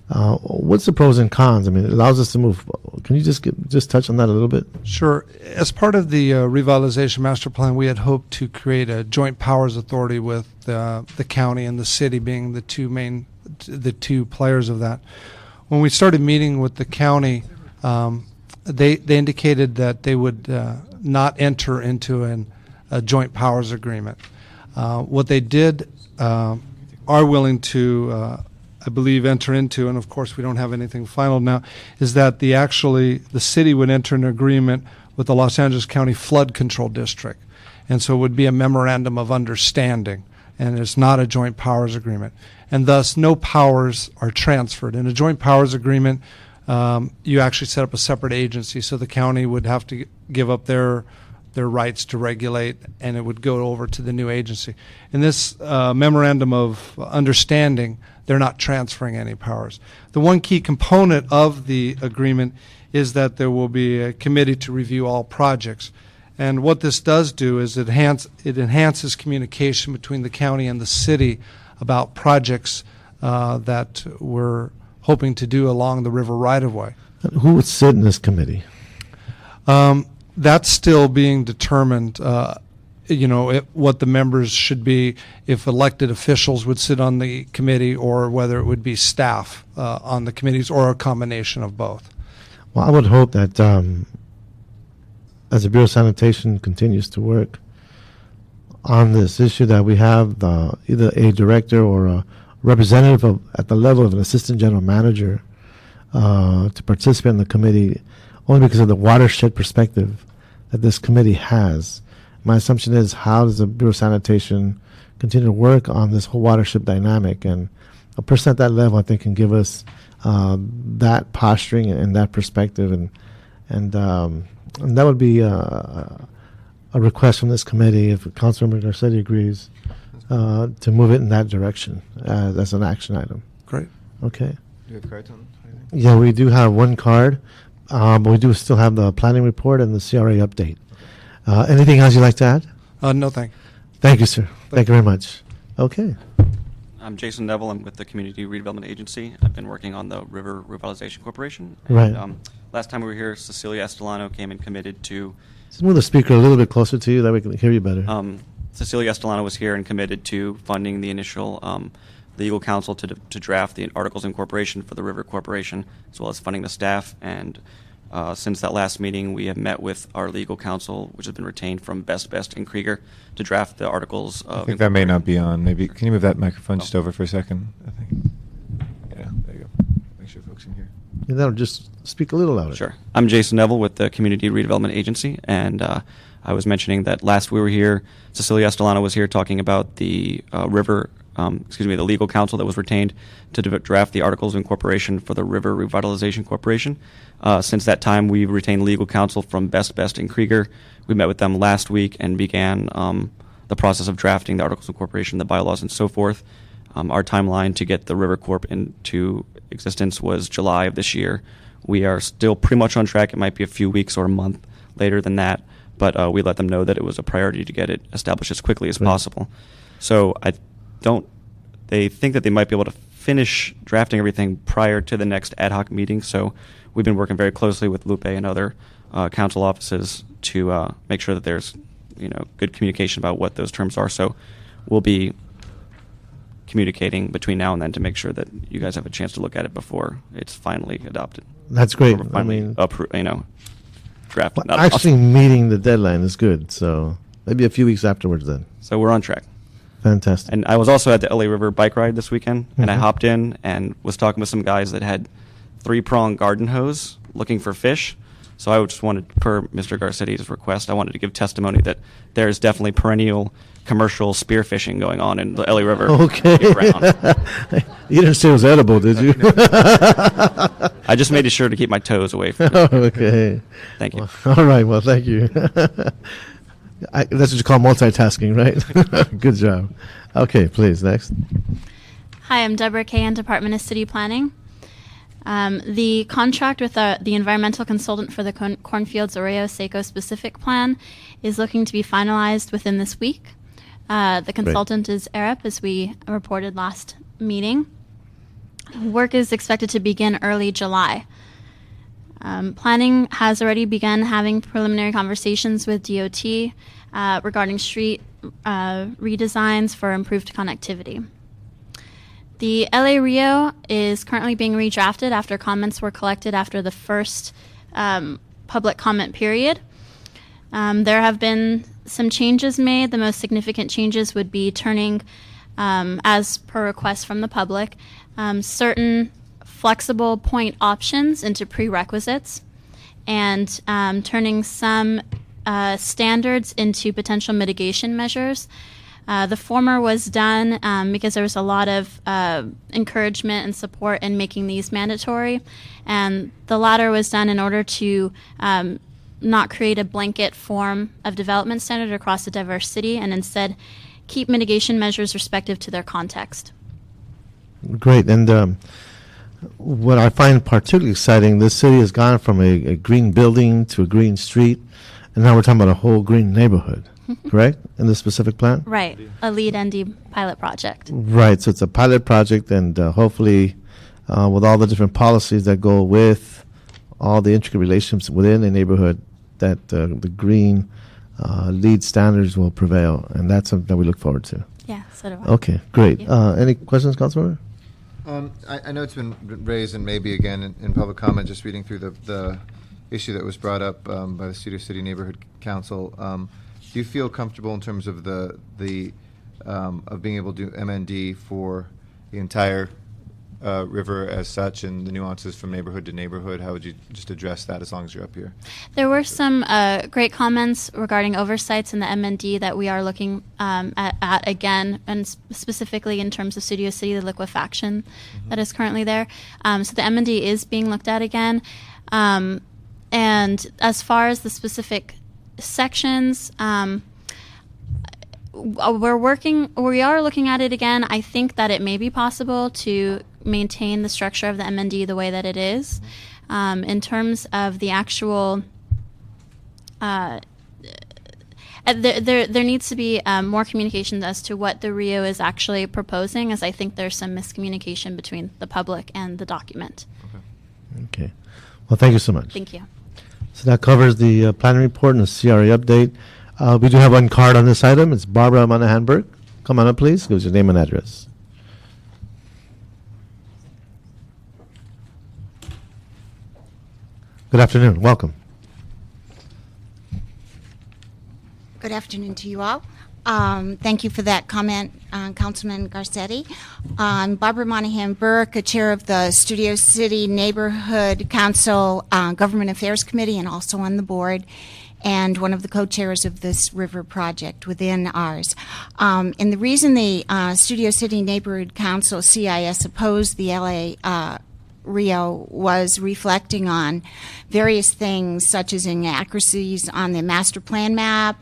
Speaker 1: What's the pros and cons? I mean, it allows us to move. Can you just touch on that a little bit?
Speaker 10: Sure. As part of the Revitalization Master Plan, we had hoped to create a joint powers authority with the county and the city being the two players of that. When we started meeting with the county, they indicated that they would not enter into a joint powers agreement. What they did are willing to I believe, enter into, and of course we don't have anything final now, is that the city would enter an agreement with the Los Angeles County Flood Control District. And so it would be a memorandum of understanding, and it's not a joint powers agreement. And thus, no powers are transferred. In a joint powers agreement, you actually set up a separate agency, so the county would have to give up their rights to regulate, and it would go over to the new agency. In this memorandum of understanding, they're not transferring any powers. The one key component of the agreement is that there will be a committee to review all projects. And what this does do is it enhances communication between the county and the city about projects that we're hoping to do along the river right-of-way.
Speaker 1: Who would sit in this committee?
Speaker 10: That's still being determined, what the members should be, if elected officials would sit on the committee or whether it would be staff on the committees or a combination of both.
Speaker 1: Well, I would hope that as the Bureau of Sanitation continues to work on this issue, that we have either a director or a representative at the level of an assistant general manager to participate in the committee, only because of the watershed perspective that this committee has. My assumption is, how does the Bureau of Sanitation continue to work on this whole watershed dynamic? And a person at that level, I think, can give us that posturing and that perspective, and that would be a request from this committee, if Councilmember Garcetti agrees, to move it in that direction as an action item.
Speaker 10: Great.
Speaker 1: Okay.
Speaker 4: Do you have cards on?
Speaker 1: Yeah, we do have one card, but we do still have the planning report and the CRA update. Anything else you'd like to add?
Speaker 10: No, thank you.
Speaker 1: Thank you, sir. Thank you very much. Okay.
Speaker 11: I'm Jason Neville. I'm with the Community Redevelopment Agency. I've been working on the River Revitalization Corporation.
Speaker 1: Right.
Speaker 11: Last time we were here, Cecilia Estelano came and committed to...
Speaker 1: Just move the speaker a little bit closer to you, that we can hear you better.
Speaker 11: Cecilia Estelano was here and committed to funding the initial legal counsel to draft the Articles of Incorporation for the River Corporation, as well as funding the staff. And since that last meeting, we have met with our legal counsel, which has been retained from Best and Krieger, to draft the Articles of
Speaker 4: I think that may not be on. Maybe can you move that microphone just over for a second? I think. Yeah, there you go. Make sure folks can hear.
Speaker 1: Yeah, that'll just speak a little louder.
Speaker 11: Sure. I'm Jason Neville with the Community Redevelopment Agency, and I was mentioning that last we were here, Cecilia Estelano was here talking about the the legal counsel that was retained to draft the Articles of Incorporation for the River Revitalization Corporation. Since that time, we've retained legal counsel from Best and Krieger. We met with them last week and began the process of drafting the Articles of Incorporation, the bylaws, and so forth. Our timeline to get the River Corp into existence was July of this year. We are still pretty much on track. It might be a few weeks or a month later than that, but we let them know that it was a priority to get it established as quickly as possible. So they think that they might be able to finish drafting everything prior to the next ad hoc meeting. So we've been working very closely with Lupe and other council offices to make sure that there's good communication about what those terms are. So we'll be communicating between now and then to make sure that you guys have a chance to look at it before it's finally adopted.
Speaker 1: That's great.
Speaker 11: Finally, drafted.
Speaker 1: Well, actually, meeting the deadline is good. So maybe a few weeks afterwards then.
Speaker 11: So we're on track.
Speaker 1: Fantastic.
Speaker 11: And I was also at the LA River bike ride this weekend, and I hopped in and was talking with some guys that had 3-prong garden hose looking for fish. So I just wanted, per Mr. Garcetti's request, I wanted to give testimony that there is definitely perennial commercial spearfishing going on in the LA River.
Speaker 1: Okay. You didn't say it was edible, did you?
Speaker 11: I just made sure to keep my toes away from it.
Speaker 1: Okay.
Speaker 11: Thank you.
Speaker 1: All right. Well, thank you. That's what you call multitasking, right? Good job. Okay, please, next.
Speaker 12: Hi, I'm Deborah Kahan, Department of City Planning. The contract with the environmental consultant for the Cornfields Arroyo Seco specific plan is looking to be finalized within this week. The consultant is Arep, as we reported last meeting. Work is expected to begin early July. Planning has already begun having preliminary conversations with DOT regarding street redesigns for improved connectivity. The LA Rio is currently being redrafted after comments were collected after the first public comment period. There have been some changes made. The most significant changes would be turning, as per request from the public, certain flexible point options into prerequisites and turning some standards into potential mitigation measures. The former was done because there was a lot of encouragement and support in making these mandatory, and the latter was done in order to not create a blanket form of development standard across a diverse city, and instead keep mitigation measures respective to their context.
Speaker 1: Great. And what I find particularly exciting, this city has gone from a green building to a green street, and now we're talking about a whole green neighborhood, correct, in this specific plan?
Speaker 12: Right, a LEED ND pilot project.
Speaker 1: Right, so it's a pilot project, and hopefully with all the different policies that go with all the intricate relationships within a neighborhood, that the green LEED standards will prevail, and that's something that we look forward to.
Speaker 12: Yeah, so do I.
Speaker 1: Okay, great. Any questions, Councilmember?
Speaker 4: I know it's been raised, and maybe again in public comment, just reading through the issue that was brought up by the Studio City Neighborhood Council. Do you feel comfortable in terms of the of being able to do MND for the entire river as such, and the nuances from neighborhood to neighborhood? How would you just address that, as long as you're up here?
Speaker 12: There were some great comments regarding oversights in the MND that we are looking at again, and specifically in terms of Studio City, the liquefaction that is currently there. So the MND is being looked at again. And as far as the specific sections, we are looking at it again. I think that it may be possible to maintain the structure of the MND the way that it is. In terms of the actual, there needs to be more communication as to what the RIO is actually proposing, as I think there's some miscommunication between the public and the document.
Speaker 1: Okay. Well, thank you so much.
Speaker 12: Thank you.
Speaker 1: So that covers the planning report and the CRA update. We do have one card on this item. It's Barbara Monahan-Burke. Come on up, please. Give us your name and address. Good afternoon. Welcome.
Speaker 13: Good afternoon to you all. Thank you for that comment, Councilman Garcetti. I'm Barbara Monahan-Burke, a chair of the Studio City Neighborhood Council Government Affairs Committee, and also on the board, and one of the co-chairs of this river project within ours. And the reason the Studio City Neighborhood Council, CIS, opposed the LA Rio was reflecting on various things, such as inaccuracies on the master plan map,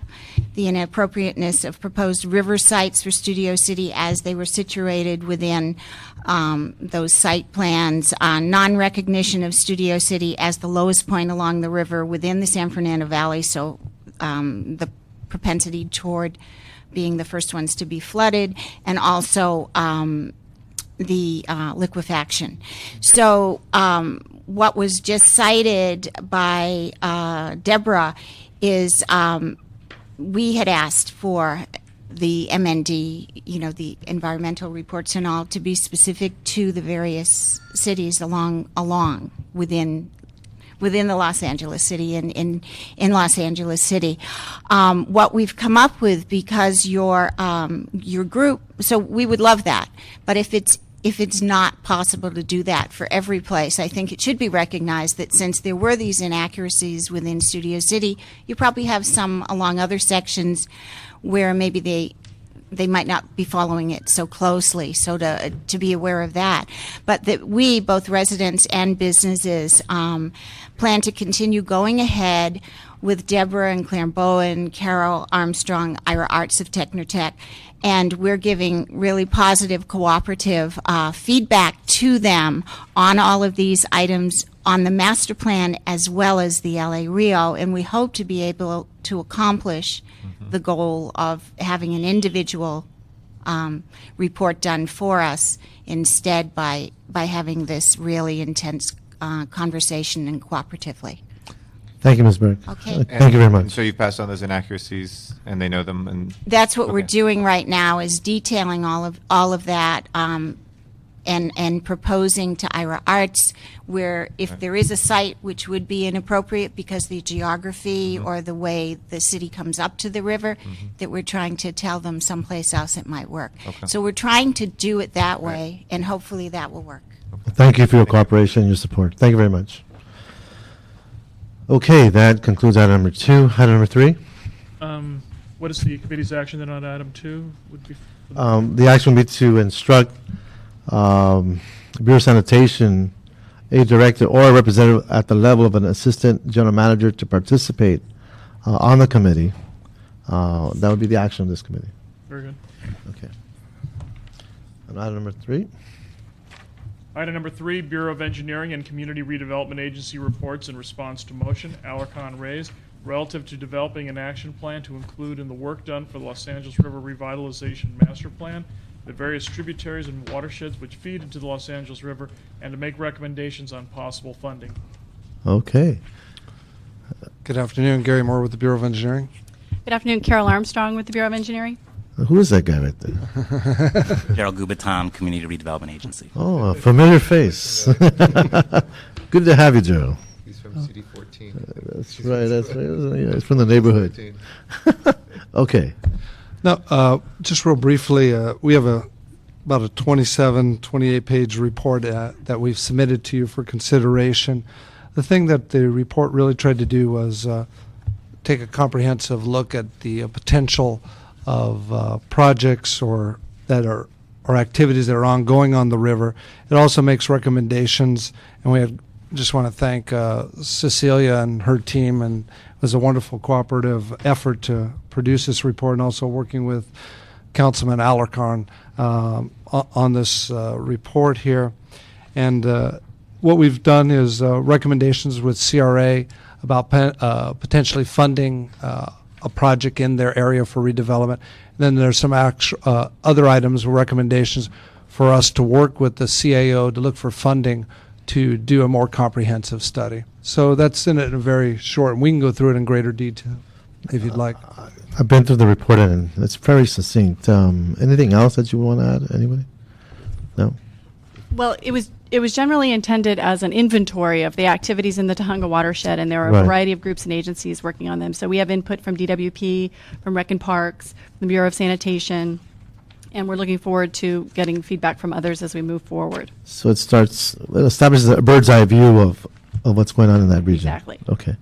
Speaker 13: the inappropriateness of proposed river sites for Studio City as they were situated within those site plans, non-recognition of Studio City as the lowest point along the river within the San Fernando Valley, so the propensity toward being the first ones to be flooded, and also the liquefaction. So what was just cited by Deborah is we had asked for the MND, the environmental reports and all, to be specific to the various cities along within the Los Angeles city and in Los Angeles City. What we've come up with, because your group, so we would love that, but if it's not possible to do that for every place, I think it should be recognized that since there were these inaccuracies within Studio City, you probably have some along other sections where maybe they might not be following it so closely, so to be aware of that. But that we, both residents and businesses, plan to continue going ahead with Deborah and Claire Bowen, Carol Armstrong, Ira Arts of Technotech, and we're giving really positive cooperative feedback to them on all of these items on the master plan as well as the LA Rio, and we hope to be able to accomplish the goal of having an individual report done for us instead by having this really intense conversation and cooperatively.
Speaker 1: Thank you, Ms. Burke.
Speaker 13: Okay.
Speaker 1: Thank you very much.
Speaker 4: So you've passed on those inaccuracies, and they know them, and
Speaker 13: That's what we're doing right now, is detailing all of that, and proposing to Ira Arts where if there is a site which would be inappropriate because the geography or the way the city comes up to the river, that we're trying to tell them someplace else it might work. So we're trying to do it that way, and hopefully that will work.
Speaker 1: Thank you for your cooperation and your support. Thank you very much. Okay, that concludes item number 2. Item number 3.
Speaker 2: What is the committee's action then on item 2? Would be
Speaker 1: The action would be to instruct Bureau of Sanitation, a director or a representative at the level of an assistant general manager to participate on the committee. That would be the action of this committee.
Speaker 2: very good.
Speaker 1: Okay. And item number 3.
Speaker 2: Item number 3, Bureau of Engineering and Community Redevelopment Agency reports in response to motion, Alarcon raised, relative to developing an action plan to include in the work done for the Los Angeles River Revitalization Master Plan, the various tributaries and watersheds which feed into the Los Angeles River, and to make recommendations on possible funding.
Speaker 1: Okay.
Speaker 10: Good afternoon, Gary Moore with the Bureau of Engineering.
Speaker 14: Good afternoon, Carol Armstrong with the Bureau of Engineering.
Speaker 1: Who is that guy right there?
Speaker 15: Gerald Gubaton, Community Redevelopment Agency.
Speaker 1: Oh, a familiar face. Good to have you, Gerald.
Speaker 4: He's from CD 14.
Speaker 1: That's right. That's right. Yeah, it's from the neighborhood. Okay.
Speaker 10: Now, just real briefly, we have about a 27, 28-page report that we've submitted to you for consideration. The thing that the report really tried to do was take a comprehensive look at the potential of projects or activities that are ongoing on the river. It also makes recommendations, and we just want to thank Cecilia and her team, and it was a wonderful cooperative effort to produce this report, and also working with Councilman Alarcon on this report here. And what we've done is recommendations with CRA about potentially funding a project in their area for redevelopment. Then there's some other items or recommendations for us to work with the CAO to look for funding to do a more comprehensive study. So that's in it in a very short, and we can go through it in greater detail if you'd like.
Speaker 1: I've been through the report and it's very succinct. Anything else that you want to add? Anybody? No?
Speaker 14: Well, it was generally intended as an inventory of the activities in the Tujunga watershed, and there are a
Speaker 1: Right.
Speaker 14: variety of groups and agencies working on them. So we have input from DWP, from Rec and Parks, the Bureau of Sanitation, and we're looking forward to getting feedback from others as we move forward.
Speaker 1: So it establishes a bird's eye view of what's going on in that region.
Speaker 14: Exactly.
Speaker 1: Okay.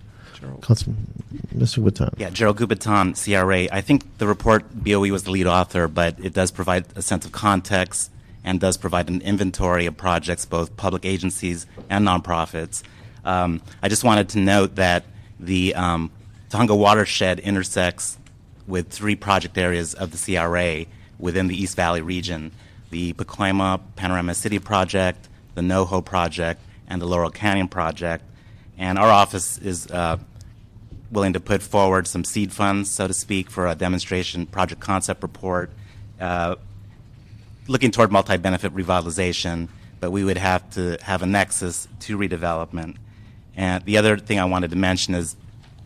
Speaker 1: Councilman, Mr. Witton.
Speaker 15: Yeah, Gerald Gubaton, CRA. I think the report, BOE was the lead author, but it does provide a sense of context and does provide an inventory of projects, both public agencies and nonprofits. I just wanted to note that the Tujunga watershed intersects with 3 project areas of the CRA within the East Valley region: the Pacoima Panorama City project, the NoHo project, and the Laurel Canyon project. And our office is willing to put forward some seed funds, so to speak, for a demonstration project concept report looking toward multi-benefit revitalization, but we would have to have a nexus to redevelopment. And the other thing I wanted to mention is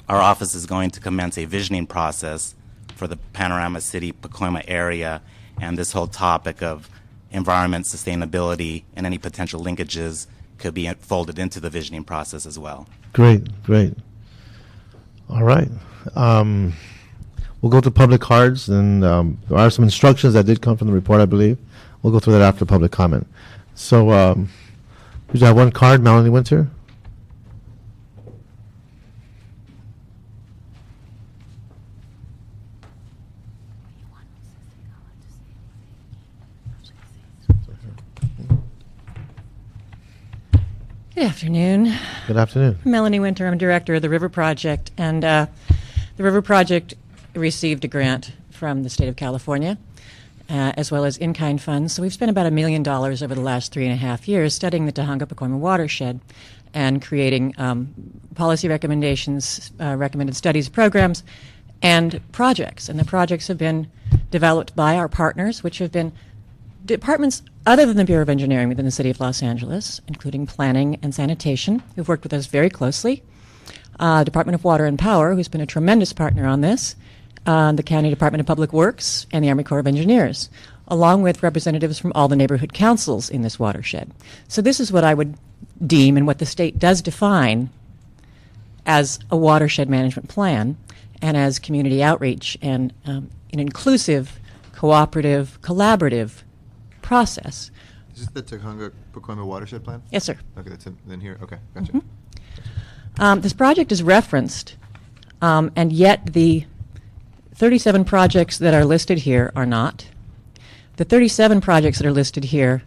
Speaker 15: our office is going to commence a visioning process for the Panorama City Pacoima area, and this whole topic of environment, sustainability, and any potential linkages could be folded into the visioning process as well.
Speaker 1: Great. All right. We'll go to public cards, and there are some instructions that did come from the report, I believe. We'll go through that after public comment. So we have one card, Melanie Winter.
Speaker 7: Good afternoon.
Speaker 1: Good afternoon.
Speaker 7: Melanie Winter, I'm director of the River Project, and the River Project received a grant from the state of California, as well as in-kind funds. So we've spent about $1 million over the last 3.5 years studying the Tujunga Pacoima watershed and creating policy recommendations, recommended studies, programs, and projects. And the projects have been developed by our partners, which have been departments other than the Bureau of Engineering within the City of Los Angeles, including Planning and Sanitation, who've worked with us very closely, Department of Water and Power, who's been a tremendous partner on this, the County Department of Public Works, and the Army Corps of Engineers. along with representatives from all the neighborhood councils in this watershed. So this is what I would deem and what the state does define as a watershed management plan and as community outreach and an inclusive, cooperative, collaborative process.
Speaker 4: Is this the Tujunga-Pacoima Watershed Plan?
Speaker 7: Yes, sir.
Speaker 4: Okay, that's in here. Okay, gotcha.
Speaker 7: This project is referenced, and yet the 37 projects that are listed here are not. The 37 projects that are listed here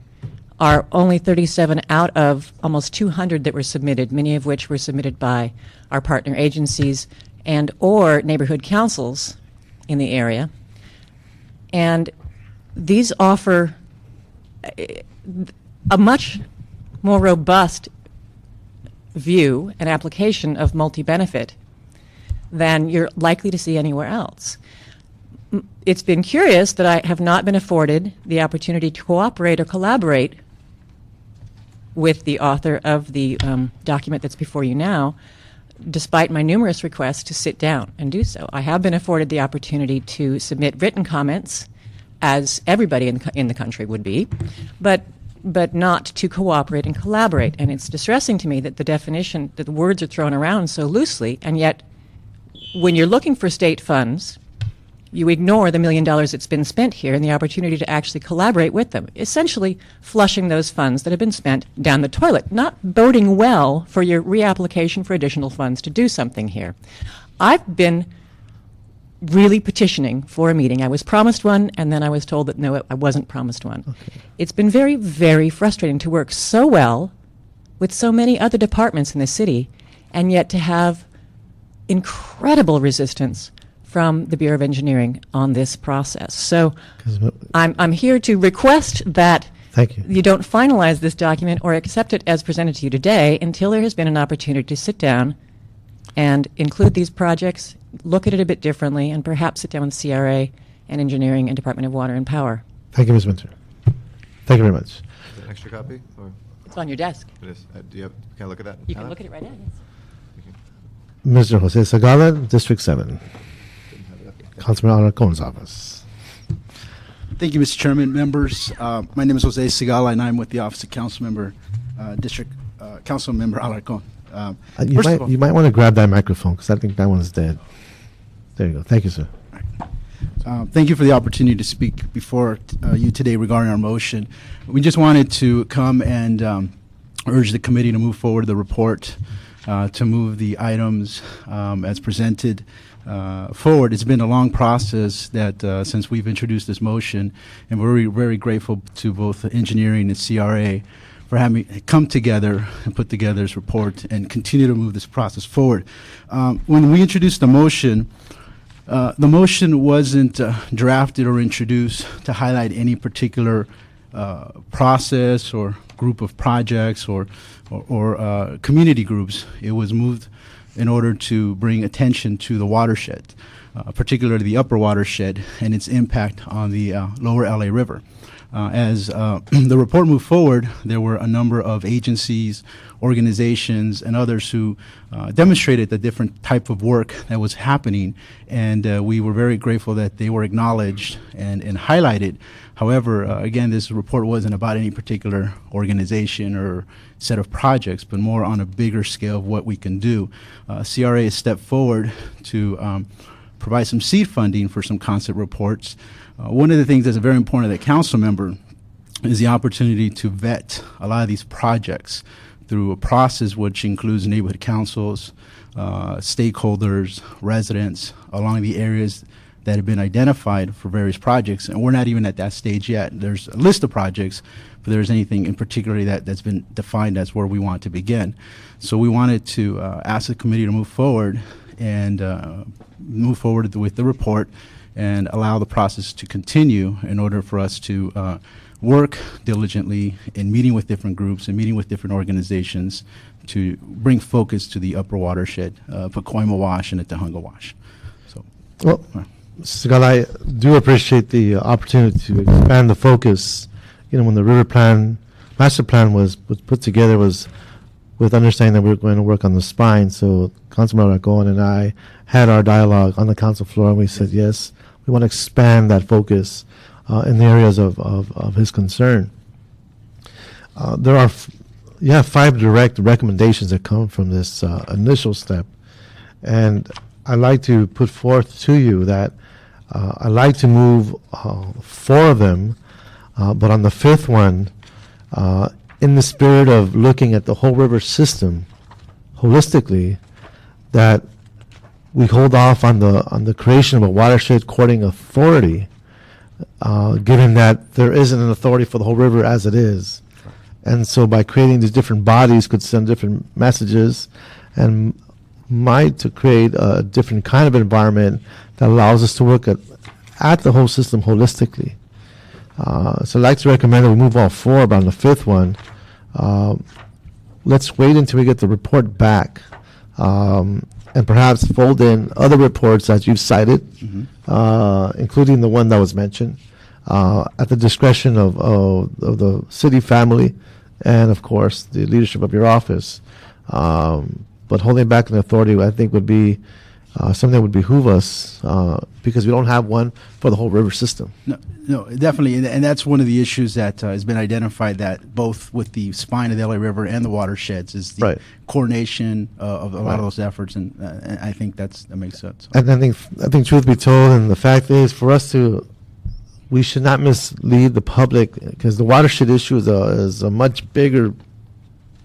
Speaker 7: are only 37 out of almost 200 that were submitted, many of which were submitted by our partner agencies and or neighborhood councils in the area. And these offer a much more robust view and application of multi-benefit than you're likely to see anywhere else. It's been curious that I have not been afforded the opportunity to cooperate or collaborate with the author of the document that's before you now, despite my numerous requests to sit down and do so. I have been afforded the opportunity to submit written comments, as everybody in the country would be, but not to cooperate and collaborate. And it's distressing to me that the definition, that the words are thrown around so loosely, and yet when you're looking for state funds, you ignore the $1 million that's been spent here and the opportunity to actually collaborate with them, essentially flushing those funds that have been spent down the toilet, not boding well for your reapplication for additional funds to do something here. I've been really petitioning for a meeting. I was promised one, and then I was told that no, I wasn't promised one. Okay. It's been very, very frustrating to work so well with so many other departments in the city, and yet to have incredible resistance from the Bureau of Engineering on this process. So I'm here to request that you don't finalize this document or accept it as presented to you today until there has been an opportunity to sit down and include these projects, look at it a bit differently, and perhaps sit down with CRA and Engineering and Department of Water and Power.
Speaker 1: Thank you, Ms. Winter. Thank you very much.
Speaker 4: Is that an extra copy? Or?
Speaker 7: It's on your desk.
Speaker 4: It is. Can I look at that?
Speaker 7: You can look at it right now, yes.
Speaker 1: Mr. Jose Sagala, District 7. Councilman Alarcon's office.
Speaker 16: Thank you, Mr. Chairman. Members, my name is Jose Sigala, and I'm with the Office of Councilmember, Councilmember Alarcon.
Speaker 1: You might want to grab that microphone because I think that one's dead. There you go. Thank you, sir.
Speaker 16: Thank you for the opportunity to speak before you today regarding our motion. We just wanted to come and urge the committee to move forward the report, to move the items as presented forward. It's been a long process that since we've introduced this motion, and we're very, very grateful to both engineering and CRA for having come together and put together this report and continue to move this process forward. When we introduced the motion wasn't drafted or introduced to highlight any particular process or group of projects or community groups. It was moved in order to bring attention to the watershed, particularly the upper watershed and its impact on the lower LA River. As the report moved forward, there were a number of agencies, organizations, and others who demonstrated the different type of work that was happening, and we were very grateful that they were acknowledged and highlighted. However, again, this report wasn't about any particular organization or set of projects, but more on a bigger scale of what we can do. CRA has stepped forward to provide some seed funding for some concept reports. One of the things that's very important to the council member is the opportunity to vet a lot of these projects through a process which includes neighborhood councils, stakeholders, residents along the areas that have been identified for various projects. And we're not even at that stage yet. There's a list of projects, but there's anything in particular that's been defined as where we want to begin. So we wanted to ask the committee to move forward and move forward with the report and allow the process to continue in order for us to work diligently in meeting with different groups and meeting with different organizations to bring focus to the upper watershed, Pacoima Wash and the Tujunga Wash. So,
Speaker 1: well, Mr. Segal, I do appreciate the opportunity to expand the focus. You know, when the river plan, master plan was put together, was with understanding that we were going to work on the spine. So Councilman Aragón and I had our dialogue on the council floor, and we said, yes, we want to expand that focus in the areas of his concern. There are 5 direct recommendations that come from this initial step, and I'd like to put forth to you that I'd like to move 4 of them, but on the 5th one, in the spirit of looking at the whole river system holistically, that we hold off on the creation of a watershed coordinating authority, given that there isn't an authority for the whole river as it is. And so by creating these different bodies could send different messages and might to create a different kind of environment that allows us to work at the whole system holistically. So I'd like to recommend that we move all 4, but on the 5th one, let's wait until we get the report back, and perhaps fold in other reports that you've cited, including the one that was mentioned, at the discretion of the city family and, of course, the leadership of your office. But holding back an authority, I think, would be something that would behoove us, because we don't have one for the whole river system.
Speaker 16: No, definitely, and that's one of the issues that has been identified, that both with the spine of the LA River and the watersheds is the coordination of a lot of those efforts, and I think that makes sense.
Speaker 1: And I think truth be told, and the fact is, for us we should not mislead the public, because the watershed issue is a much bigger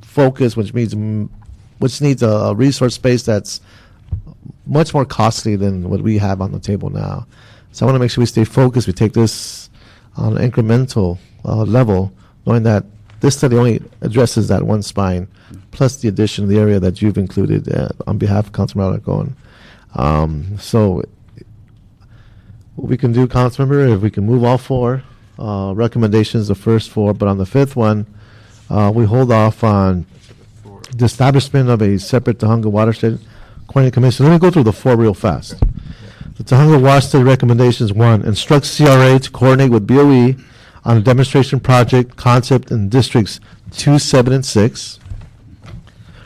Speaker 1: focus, which needs a resource space that's much more costly than what we have on the table now. So I want to make sure we stay focused. We take this on an incremental level, knowing that this study only addresses that one spine, plus the addition of the area that you've included on behalf of Councilmember Alarcon. So what we can do, Councilmember, if we can move all 4 recommendations, the first 4, but on the 5th one, we hold off on the establishment of a separate Tujunga Watershed Coordinating Commission. Let me go through the 4 real fast. The Tujunga Watershed recommendations: 1, instruct CRA to coordinate with BOE on a demonstration project concept in districts 2, 7, and 6.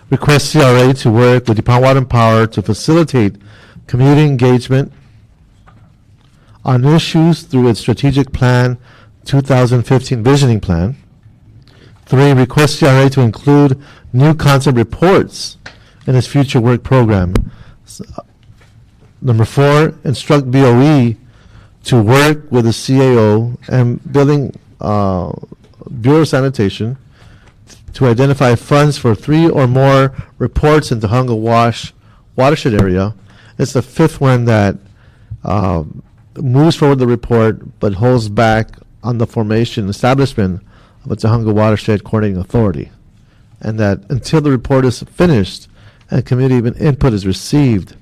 Speaker 1: Request CRA to work with Department of Water and Power to facilitate community engagement on issues through its strategic plan 2015 visioning plan. 3, request CRA to include new concept reports in its future work program. Number 4, instruct BOE to work with the CAO and Building Bureau of Sanitation to identify funds for 3 or more reports in the Tujunga watershed area. It's the 5th one that moves forward the report but holds back on the establishment of a Tujunga Watershed Coordinating Authority. And that until the report is finished and community input is received,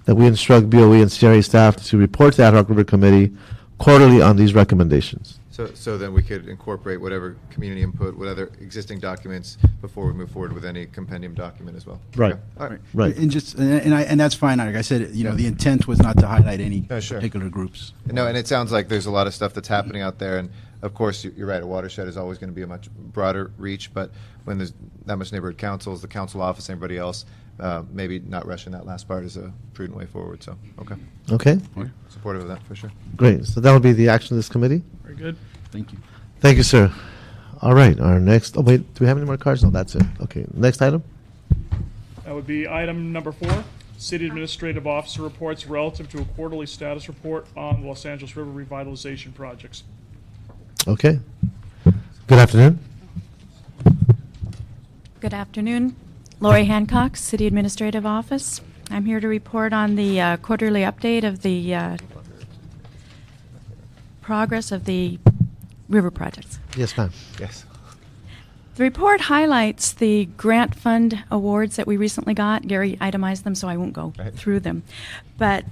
Speaker 1: that we instruct BOE and CRA staff to report to the Ad Hoc River Committee quarterly on these recommendations.
Speaker 4: So then we could incorporate whatever community input, whatever existing documents before we move forward with any compendium document as well.
Speaker 1: Right.
Speaker 4: Okay. All right.
Speaker 1: Right.
Speaker 16: And that's fine. Like I said, the intent was not to highlight any particular groups.
Speaker 4: No, and it sounds like there's a lot of stuff that's happening out there, and of course, you're right, a watershed is always going to be a much broader reach, but when there's that much neighborhood councils, the council office, everybody else, maybe not rushing that last part is a prudent way forward, so, okay.
Speaker 1: Okay.
Speaker 4: Supportive of that, for sure.
Speaker 1: Great. So that will be the action of this committee.
Speaker 2: Very good.
Speaker 16: Thank you.
Speaker 1: Thank you, sir. All right, our next, do we have any more cards? No, that's it. Okay, next item.
Speaker 2: That would be item number 4, City Administrative Officer reports relative to a quarterly status report on Los Angeles River revitalization projects.
Speaker 1: Okay. Good afternoon.
Speaker 17: Good afternoon. Lori Hancock, City Administrative Office. I'm here to report on the quarterly update of the progress of the river projects.
Speaker 1: Yes, ma'am.
Speaker 4: Yes.
Speaker 17: The report highlights the grant fund awards that we recently got. Gary itemized them, so I won't go through them. But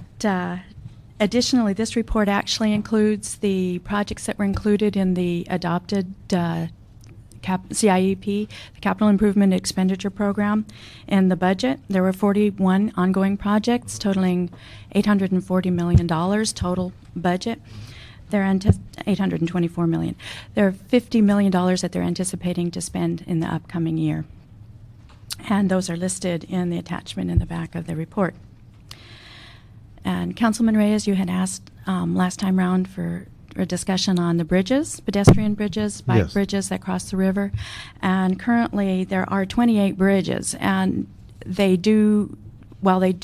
Speaker 17: additionally, this report actually includes the projects that were included in the adopted CIEP, the Capital Improvement Expenditure Program, and the budget. There were 41 ongoing projects totaling $840 million total budget. They're $824 million. There are $50 million that they're anticipating to spend in the upcoming year. And those are listed in the attachment in the back of the report. And Councilman Reyes, you had asked last time round for a discussion on the bridges, pedestrian bridges, bike
Speaker 1: Yes.
Speaker 17: bridges that cross the river. And currently there are 28 bridges, and while they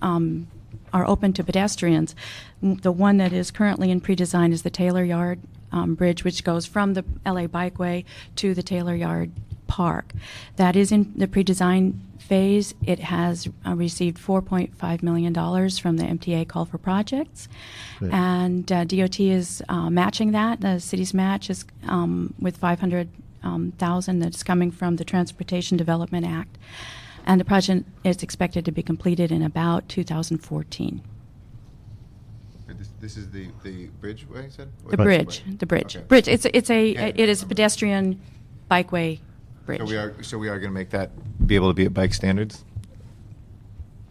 Speaker 17: are open to pedestrians, the one that is currently in pre-design is the Taylor Yard Bridge, which goes from the LA Bikeway to the Taylor Yard Park. That is in the pre-design phase. It has received $4.5 million from the MTA Call for Projects.
Speaker 1: Great.
Speaker 17: And DOT is matching that. The city's match is with $500,000 that's coming from the Transportation Development Act. And the project is expected to be completed in about 2014.
Speaker 4: This is the bridgeway, you said?
Speaker 17: The bridge.
Speaker 4: Okay.
Speaker 17: Bridge. It is a
Speaker 4: Yeah.
Speaker 17: pedestrian bikeway bridge.
Speaker 4: So we are going to make that be able to be at bike standards?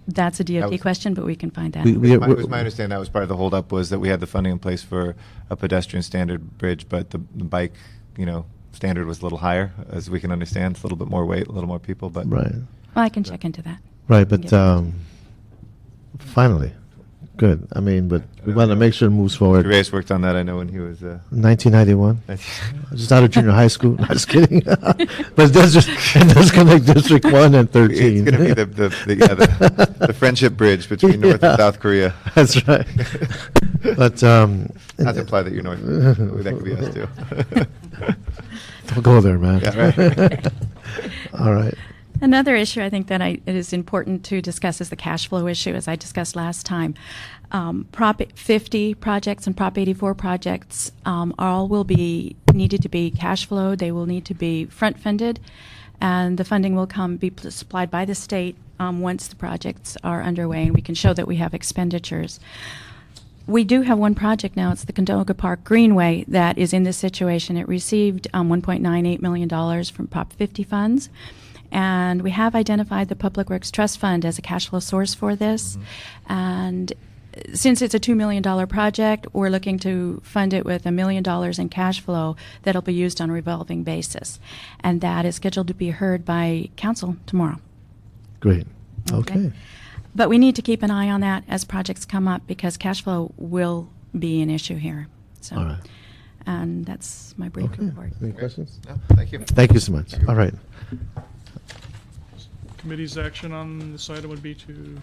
Speaker 17: That's a
Speaker 4: That
Speaker 17: DOT
Speaker 4: was-
Speaker 17: question, but we can find that.
Speaker 1: We-
Speaker 4: It was my understanding that was part of the holdup was that we had the funding in place for a pedestrian standard bridge, but the bike, standard was a little higher, as we can understand. It's a little bit more weight, a little more people, but
Speaker 1: Right.
Speaker 17: Well, I can check into that.
Speaker 1: Right, but
Speaker 17: Get back to
Speaker 1: finally, good. I mean, but we want to make sure it moves forward.
Speaker 4: Reyes worked on that, I know, when he was...
Speaker 1: 1991. Just out of junior high school. No, just kidding. But it does connect District 1 and 13.
Speaker 4: It's going to be the friendship bridge between North and South Korea.
Speaker 1: That's right. But
Speaker 4: not to imply that you're North. That could be us too.
Speaker 1: Don't go there, man.
Speaker 4: Yeah, right.
Speaker 1: All right.
Speaker 17: Another issue I think that it is important to discuss is the cash flow issue, as I discussed last time. Prop 50 projects and Prop 84 projects all will be needed to be cash flowed. They will need to be front funded, and the funding will be supplied by the state once the projects are underway, and we can show that we have expenditures. We do have one project now. It's the Condolica Park Greenway that is in this situation. It received $1.98 million from Prop 50 funds. And we have identified the Public Works Trust Fund as a cash flow source for this. Mm-hmm. And since it's a $2 million project, we're looking to fund it with $1 million in cash flow that'll be used on a revolving basis. And that is scheduled to be heard by council tomorrow.
Speaker 1: Great. Okay.
Speaker 17: But we need to keep an eye on that as projects come up, because cash flow will be an issue here. So,
Speaker 1: all right.
Speaker 17: And that's my brief report.
Speaker 1: Any questions?
Speaker 4: No, thank you.
Speaker 1: Thank you so much. All right.
Speaker 2: Committee's action on this item would be to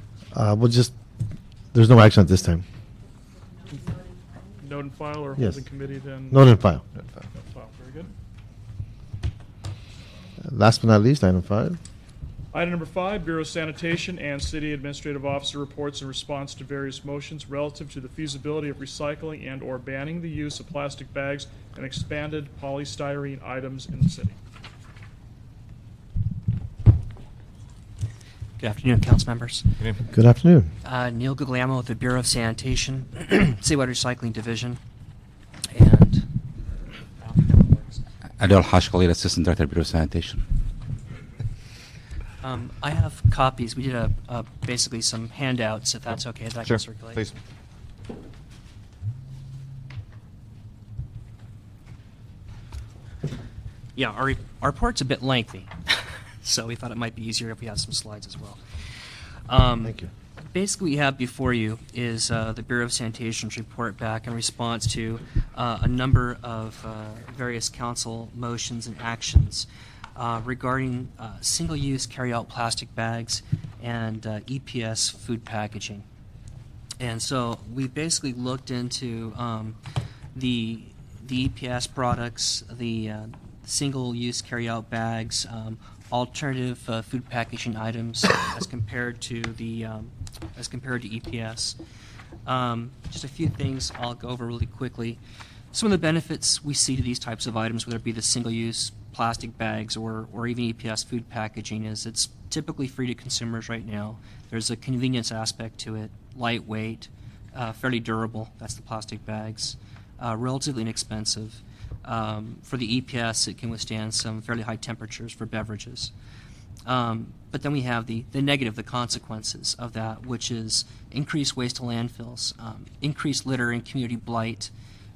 Speaker 1: There's no action at this time.
Speaker 2: note and file, or
Speaker 1: Yes.
Speaker 2: holding committee then?
Speaker 1: Note and file.
Speaker 2: Note and file, very good.
Speaker 1: Last but not least, item 5.
Speaker 2: Item number 5, Bureau of Sanitation and City Administrative Officer reports in response to various motions relative to the feasibility of recycling and/or banning the use of plastic bags and expanded polystyrene items in the city.
Speaker 18: Good afternoon, council members.
Speaker 1: Good afternoon.
Speaker 18: Neil Guglielmo with the Bureau of Sanitation, Citywide Recycling Division, and
Speaker 19: Adol Hashkhalid, Assistant Director, Bureau of Sanitation.
Speaker 18: I have copies. We did basically some handouts, if that's okay, that I
Speaker 4: Sure,
Speaker 18: can circulate.
Speaker 4: please.
Speaker 18: Yeah, our report's a bit lengthy, so we thought it might be easier if we had some slides as well.
Speaker 1: Thank you.
Speaker 18: Basically, what you have before you is the Bureau of Sanitation's report back in response to a number of various council motions and actions regarding single-use carry-out plastic bags and EPS food packaging. And so we basically looked into the EPS products, the single-use carry-out bags, alternative food packaging items as compared to EPS. Just a few things I'll go over really quickly. Some of the benefits we see to these types of items, whether it be the single-use plastic bags or even EPS food packaging, is it's typically free to consumers right now. There's a convenience aspect to it, lightweight, fairly durable. That's the plastic bags. Relatively inexpensive. For the EPS, it can withstand some fairly high temperatures for beverages. But then we have the negative, the consequences of that, which is increased waste to landfills, increased litter and community blight,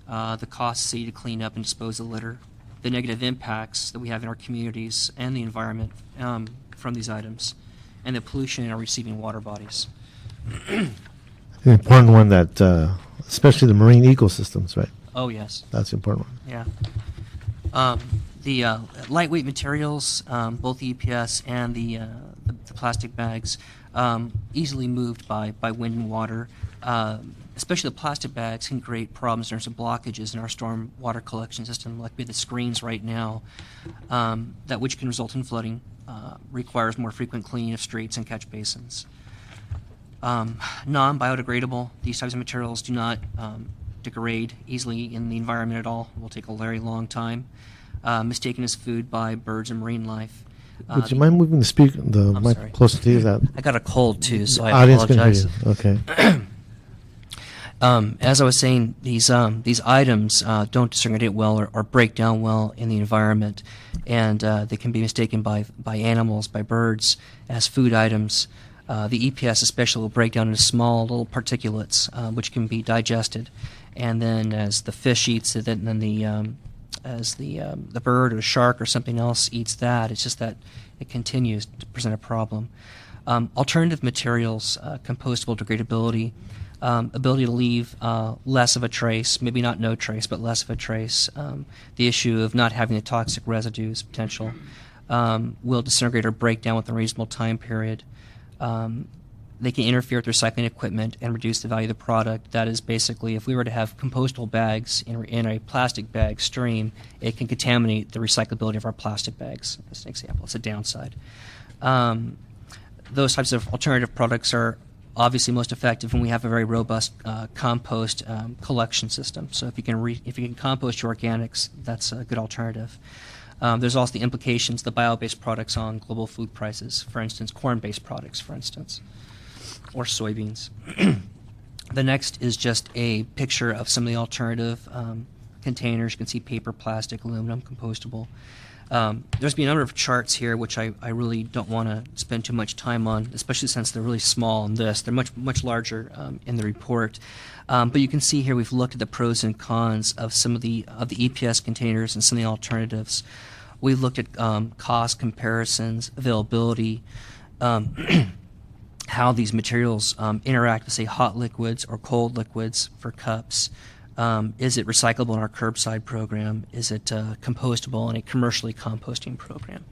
Speaker 18: the cost to clean up and dispose of litter, the negative impacts that we have in our communities and the environment from these items, and the pollution in our receiving water bodies.
Speaker 1: The important one that, especially the marine ecosystems, right?
Speaker 18: Oh, yes.
Speaker 1: That's the important one.
Speaker 18: Yeah. The lightweight materials, both the EPS and the plastic bags, easily moved by wind and water. Especially the plastic bags can create problems in terms of blockages in our storm water collection system, like with the screens right now, that which can result in flooding, requires more frequent cleaning of streets and catch basins. Non-biodegradable, these types of materials do not degrade easily in the environment at all. It will take a very long time. Mistaken as food by birds and marine life.
Speaker 1: Would you mind moving the mic
Speaker 18: sorry.
Speaker 1: closer to you? That
Speaker 18: I got a cold too, so I
Speaker 1: audience can hear
Speaker 18: apologize.
Speaker 1: you. Okay.
Speaker 18: As I was saying, these items don't disintegrate well or break down well in the environment, and they can be mistaken by animals, by birds, as food items. The EPS especially will break down into small little particulates, which can be digested, and then as the fish eats it, and then the bird or the shark or something else eats that, it's just that it continues to present a problem. Alternative materials, compostable degradability, ability to leave less of a trace, maybe not no trace, but less of a trace. The issue of not having the toxic residues potential will disintegrate or break down within a reasonable time period. They can interfere with recycling equipment and reduce the value of the product. That is basically, if we were to have compostable bags in a plastic bag stream, it can contaminate the recyclability of our plastic bags. That's an example. It's a downside. Those types of alternative products are obviously most effective when we have a very robust compost collection system. So if you can compost your organics, that's a good alternative. There's also the implications, the bio-based products on global food prices, for instance, corn-based products, for instance, or soybeans. The next is just a picture of some of the alternative containers. You can see paper, plastic, aluminum, compostable. There's been a number of charts here which I really don't want to spend too much time on, especially since they're really small in this. They're much larger in the report. But you can see here we've looked at the pros and cons of some of the EPS containers and some of the alternatives. We've looked at cost comparisons, availability, how these materials interact with, say, hot liquids or cold liquids for cups. Is it recyclable in our curbside program? Is it compostable in a commercially composting program?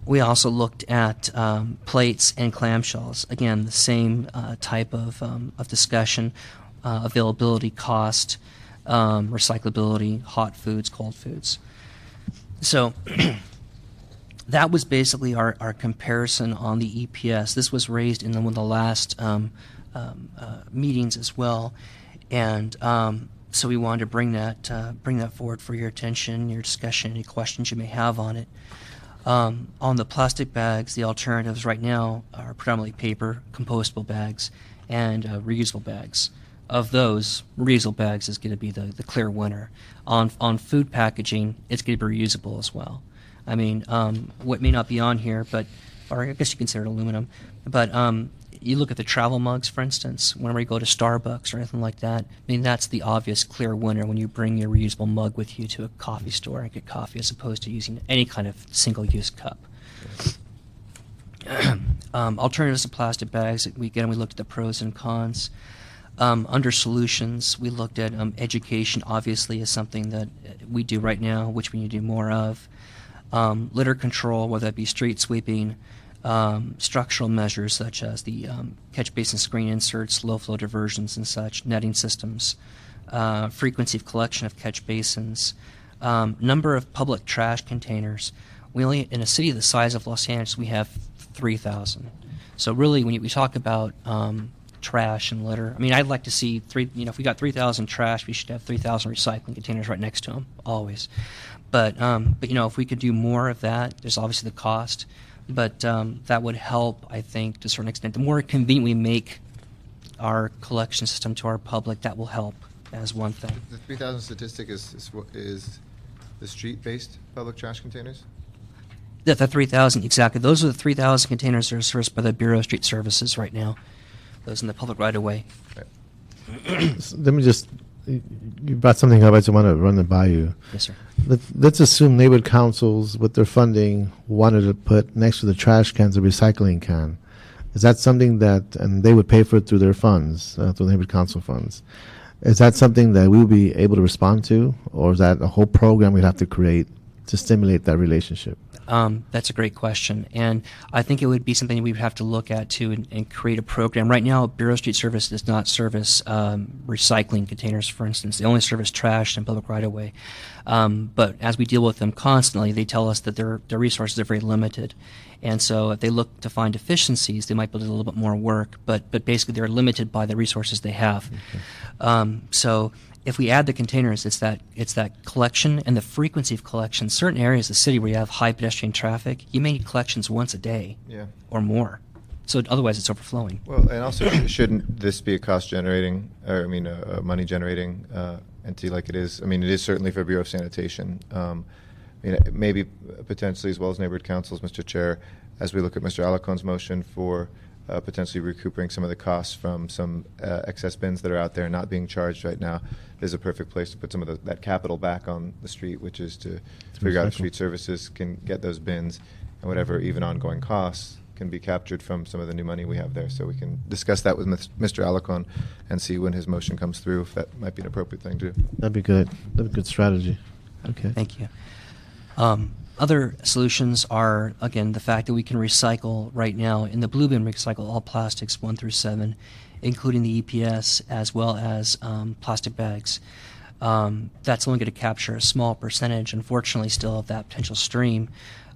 Speaker 18: We also looked at plates and clamshells. Again, the same type of discussion, availability, cost, recyclability, hot foods, cold foods. So that was basically our comparison on the EPS. This was raised in one of the last meetings as well, and so we wanted to bring that forward for your attention, your discussion, any questions you may have on it. On the plastic bags, the alternatives right now are predominantly paper, compostable bags, and reusable bags. Of those, reusable bags is going to be the clear winner. On food packaging, it's going to be reusable as well. I mean, what may not be on here, or I guess you consider it aluminum, but you look at the travel mugs, for instance, whenever you go to Starbucks or anything like that, I mean, that's the obvious clear winner when you bring your reusable mug with you to a coffee store and get coffee as opposed to using any kind of single-use cup. Alternatives to plastic bags, we looked at the pros and cons. Under solutions, we looked at education, obviously, is something that we do right now, which we need to do more of. Litter control, whether that be street sweeping, structural measures such as the catch basin screen inserts, low flow diversions and such, netting systems, frequency of collection of catch basins, number of public trash containers. We only, in a city the size of Los Angeles, we have 3,000. So really, when we talk about trash and litter, I mean, I'd like to see if we got 3,000 trash, we should have 3,000 recycling containers right next to them, always. But if we could do more of that, there's obviously the cost. But that would help, I think, to a certain extent. The more convenient we make our collection system to our public, that will help as one thing.
Speaker 4: The 3,000 statistic is the street-based public trash containers?
Speaker 18: The 3,000, exactly. Those are the 3,000 containers that are serviced by the Bureau of Street Services right now. Those in the public right-of-way.
Speaker 1: Let me just, you brought something up, I just want to run it by you.
Speaker 18: Yes, sir.
Speaker 1: Let's assume neighborhood councils, with their funding, wanted to put next to the trash cans a recycling can. Is that something that, and they would pay for it through their funds, through the neighborhood council funds? Is that something that we will be able to respond to, or is that a whole program we'd have to create to stimulate that relationship?
Speaker 18: That's a great question, and I think it would be something we would have to look at too and create a program. Right now, Bureau Street Service does not service recycling containers, for instance. They only service trash and public right-of-way. But as we deal with them constantly, they tell us that their resources are very limited. And so if they look to find efficiencies, they might be able to do a little bit more work, but basically they're limited by the resources they have. Okay. So if we add the containers, it's that collection and the frequency of collection. Certain areas of the city where you have high pedestrian traffic, you may need collections once a day or more. So otherwise it's overflowing.
Speaker 4: Well, and also shouldn't this be a cost-generating, or a money-generating entity like it is? I mean, it is certainly for Bureau of Sanitation. Maybe potentially as well as neighborhood councils, Mr. Chair, as we look at Mr. Alacon's motion for potentially recouping some of the costs from some excess bins that are out there not being charged right now, is a perfect place to put some of that capital back on the street, which is to figure out if street services can get those bins and whatever even ongoing costs can be captured from some of the new money we have there. So we can discuss that with Mr. Alacon and see when his motion comes through if that might be an appropriate thing to do.
Speaker 1: That'd be good. That'd be a good strategy. Okay.
Speaker 18: Thank you. Other solutions are, again, the fact that we can recycle right now. In the blue bin, recycle all plastics 1 through 7, including the EPS as well as plastic bags. That's only going to capture a small percentage, unfortunately, still of that potential stream.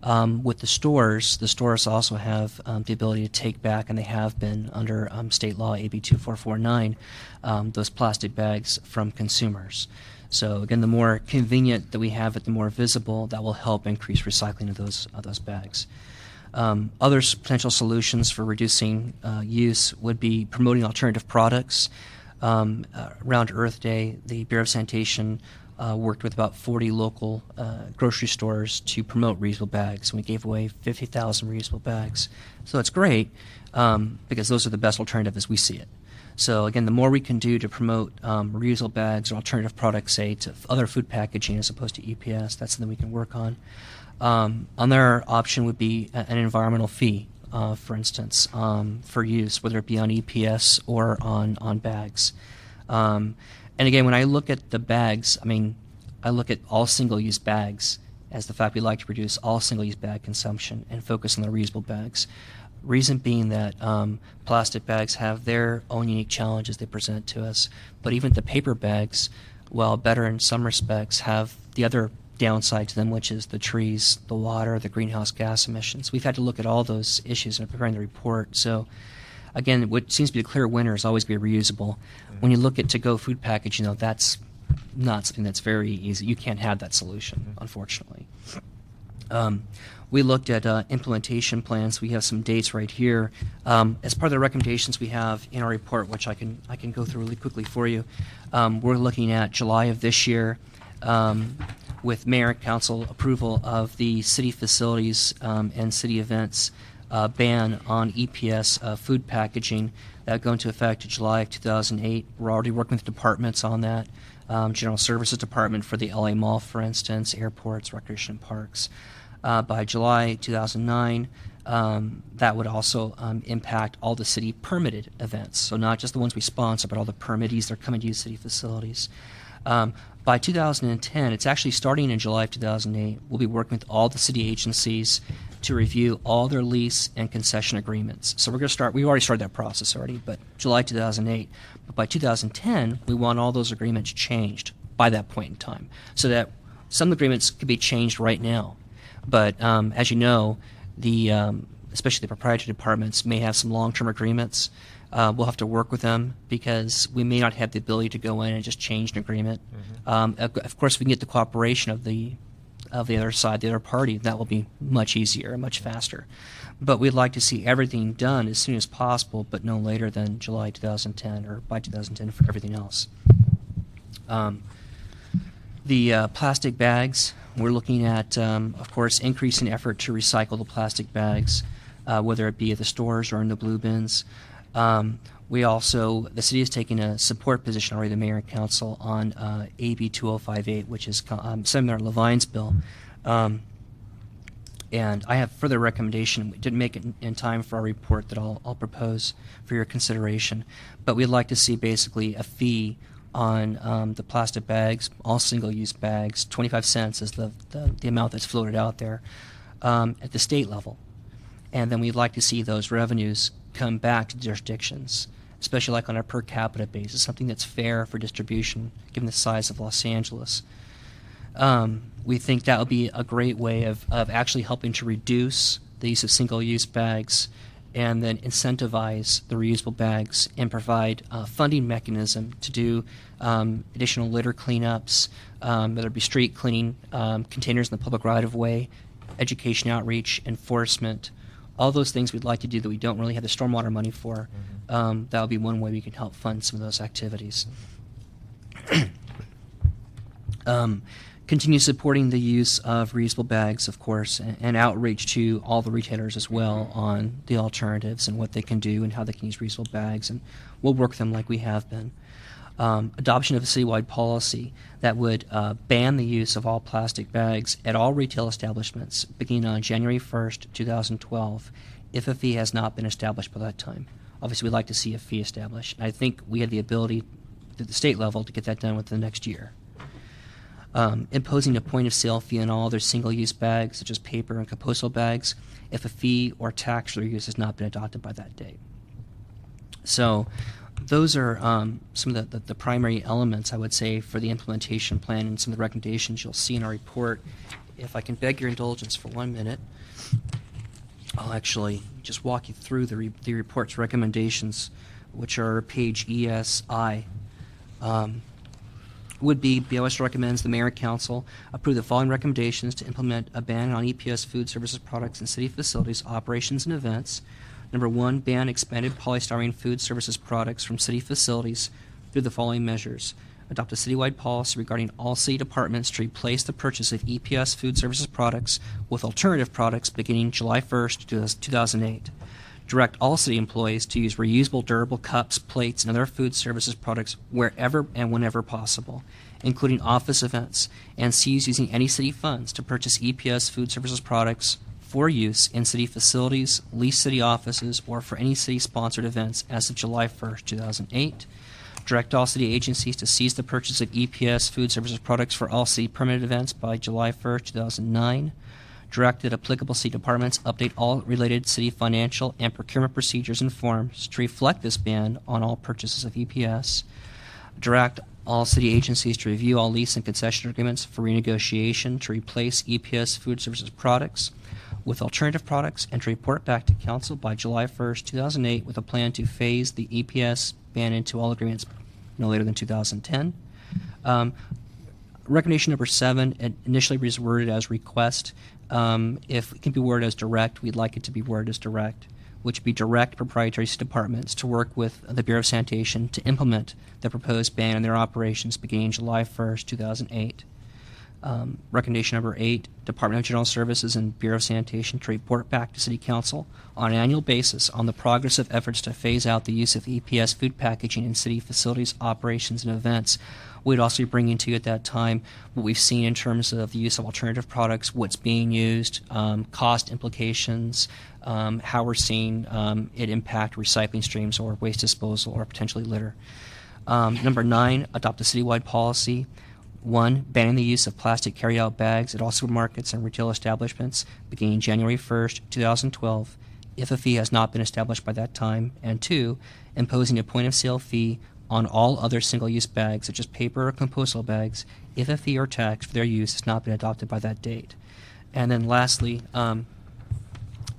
Speaker 18: With the stores also have the ability to take back, and they have been under state law AB 2449, those plastic bags from consumers. So again, the more convenient that we have it, the more visible that will help increase recycling of those bags. Other potential solutions for reducing use would be promoting alternative products. Around Earth Day, the Bureau of Sanitation worked with about 40 local grocery stores to promote reusable bags. We gave away 50,000 reusable bags. So it's great because those are the best alternative as we see it. So again, the more we can do to promote reusable bags or alternative products, say, to other food packaging as opposed to EPS, that's something we can work on. Another option would be an environmental fee, for instance, for use, whether it be on EPS or on bags. And again, when I look at the bags, I look at all single-use bags as the fact we like to reduce all single-use bag consumption and focus on the reusable bags. Reason being that plastic bags have their own unique challenges they present to us, but even the paper bags, while better in some respects, have the other downside to them, which is the trees, the water, the greenhouse gas emissions. We've had to look at all those issues in preparing the report. So again, what seems to be the clear winner is always be reusable. When you look at to-go food packaging, though, that's not something that's very easy. You can't have that solution, unfortunately. We looked at implementation plans. We have some dates right here. As part of the recommendations we have in our report, which I can go through really quickly for you, we're looking at July of this year with Mayor and Council approval of the city facilities and city events ban on EPS food packaging. That go into effect July of 2008. We're already working with departments on that. General Services Department for the LA Mall, for instance, airports, recreation parks. By July 2009, that would also impact all the city permitted events. So not just the ones we sponsor, but all the permittees that are coming to use city facilities. By 2010, it's actually starting in July of 2008, we'll be working with all the city agencies to review all their lease and concession agreements. So we're going to start, we already started that process already, but July 2008. But by 2010, we want all those agreements changed by that point in time, so that some agreements could be changed right now. But as you know, especially the proprietary departments may have some long-term agreements. We'll have to work with them because we may not have the ability to go in and just change an agreement. Of course, if we can get the cooperation of the other side, the other party, that will be much easier and much faster. But we'd like to see everything done as soon as possible, but no later than July 2010 or by 2010 for everything else. The plastic bags, we're looking at, of course, increasing effort to recycle the plastic bags, whether it be at the stores or in the blue bins. We also, the city is taking a support position already, the mayor and council, on AB 2058, which is Senator Levine's bill. And I have further recommendation. We didn't make it in time for our report that I'll propose for your consideration. But we'd like to see basically a fee on the plastic bags, all single-use bags. 25 cents is the amount that's floated out there at the state level. And then we'd like to see those revenues come back to jurisdictions, especially like on a per capita basis, something that's fair for distribution given the size of Los Angeles. We think that would be a great way of actually helping to reduce the use of single-use bags and then incentivize the reusable bags and provide a funding mechanism to do additional litter cleanups, whether it be street cleaning, containers in the public right-of-way, education outreach, enforcement, all those things we'd like to do that we don't really have the stormwater money for. That would be one way we can help fund some of those activities. Continue supporting the use of reusable bags, of course, and outreach to all the retailers as well on the alternatives and what they can do and how they can use reusable bags, and we'll work with them like we have been. Adoption of a citywide policy that would ban the use of all plastic bags at all retail establishments beginning on January 1st, 2012, if a fee has not been established by that time. Obviously, we'd like to see a fee established. I think we have the ability at the state level to get that done within the next year. Imposing a point-of-sale fee on all other single-use bags, such as paper and compostable bags, if a fee or tax for their use has not been adopted by that date. So those are some of the primary elements, I would say, for the implementation plan and some of the recommendations you'll see in our report. If I can beg your indulgence for 1 minute, I'll actually just walk you through the report's recommendations, which are page ESI. Would be BOS recommends the Mayor and Council approve the following recommendations to implement a ban on EPS food services products in city facilities, operations, and events. Number 1, ban expanded polystyrene food services products from city facilities through the following measures. Adopt a citywide policy regarding all city departments to replace the purchase of EPS food services products with alternative products beginning July 1st, 2008. Direct all city employees to use reusable durable cups, plates, and other food services products wherever and whenever possible, including office events, and cease using any city funds to purchase EPS food services products for use in city facilities, leased city offices, or for any city-sponsored events as of July 1st, 2008. Direct all city agencies to cease the purchase of EPS food services products for all city permitted events by July 1st, 2009. Direct that applicable city departments update all related city financial and procurement procedures and forms to reflect this ban on all purchases of EPS. Direct all city agencies to review all lease and concession agreements for renegotiation to replace EPS food services products with alternative products and to report back to Council by July 1st, 2008 with a plan to phase the EPS ban into all agreements no later than 2010. Recommendation number 7, initially was worded as request. If it can be worded as direct, we'd like it to be worded as direct, which would be direct proprietary departments to work with the Bureau of Sanitation to implement the proposed ban in their operations beginning July 1st, 2008. Recommendation number 8, Department of General Services and Bureau of Sanitation to report back to City Council on an annual basis on the progress of efforts to phase out the use of EPS food packaging in city facilities, operations, and events. We'd also be bringing to you at that time what we've seen in terms of the use of alternative products, what's being used, cost implications, how we're seeing it impact recycling streams or waste disposal or potentially litter. Number 9, adopt a citywide policy. 1, banning the use of plastic carryout bags at all supermarkets and retail establishments beginning January 1st, 2012, if a fee has not been established by that time. And 2, imposing a point-of-sale fee on all other single-use bags, such as paper or compostable bags, if a fee or tax for their use has not been adopted by that date. And then lastly,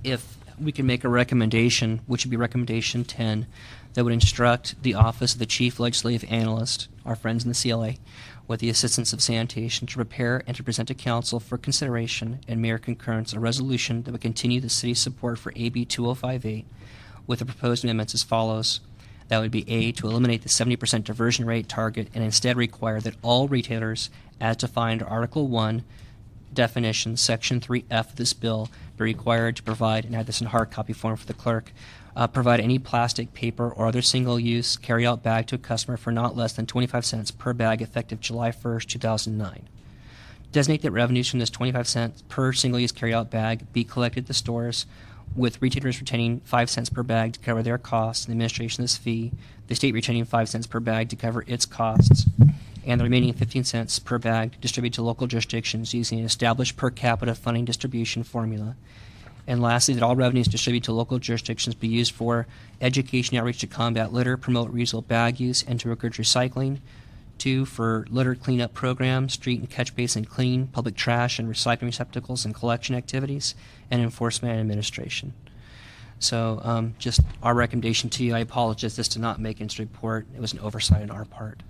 Speaker 18: if we can make a recommendation, which would be recommendation 10, that would instruct the Office of the Chief Legislative Analyst, our friends in the CLA, with the assistance of sanitation, to prepare and to present to Council for consideration and Mayor concurrence a resolution that would continue the city's support for AB 2058 with the proposed amendments as follows. That would be A, to eliminate the 70% diversion rate target and instead require that all retailers, as defined in Article 1, definition, Section 3F of this bill, be required to provide, and add this in hard copy form for the clerk, provide any plastic, paper, or other single-use carry-out bag to a customer for not less than 25 cents per bag effective July 1st, 2009. Designate that revenues from this 25 cents per single-use carryout bag be collected at the stores, with retailers retaining 5 cents per bag to cover their costs and the administration of this fee, the state retaining 5 cents per bag to cover its costs, and the remaining 15 cents per bag distributed to local jurisdictions using an established per capita funding distribution formula. And lastly, that all revenues distributed to local jurisdictions be used for education outreach to combat litter, promote reusable bag use, and to encourage recycling. 2, for litter cleanup programs, street and catch basin clean, public trash and recycling receptacles and collection activities, and enforcement and administration. So just our recommendation to you, I apologize this did not make it into the report. It was an oversight on our part.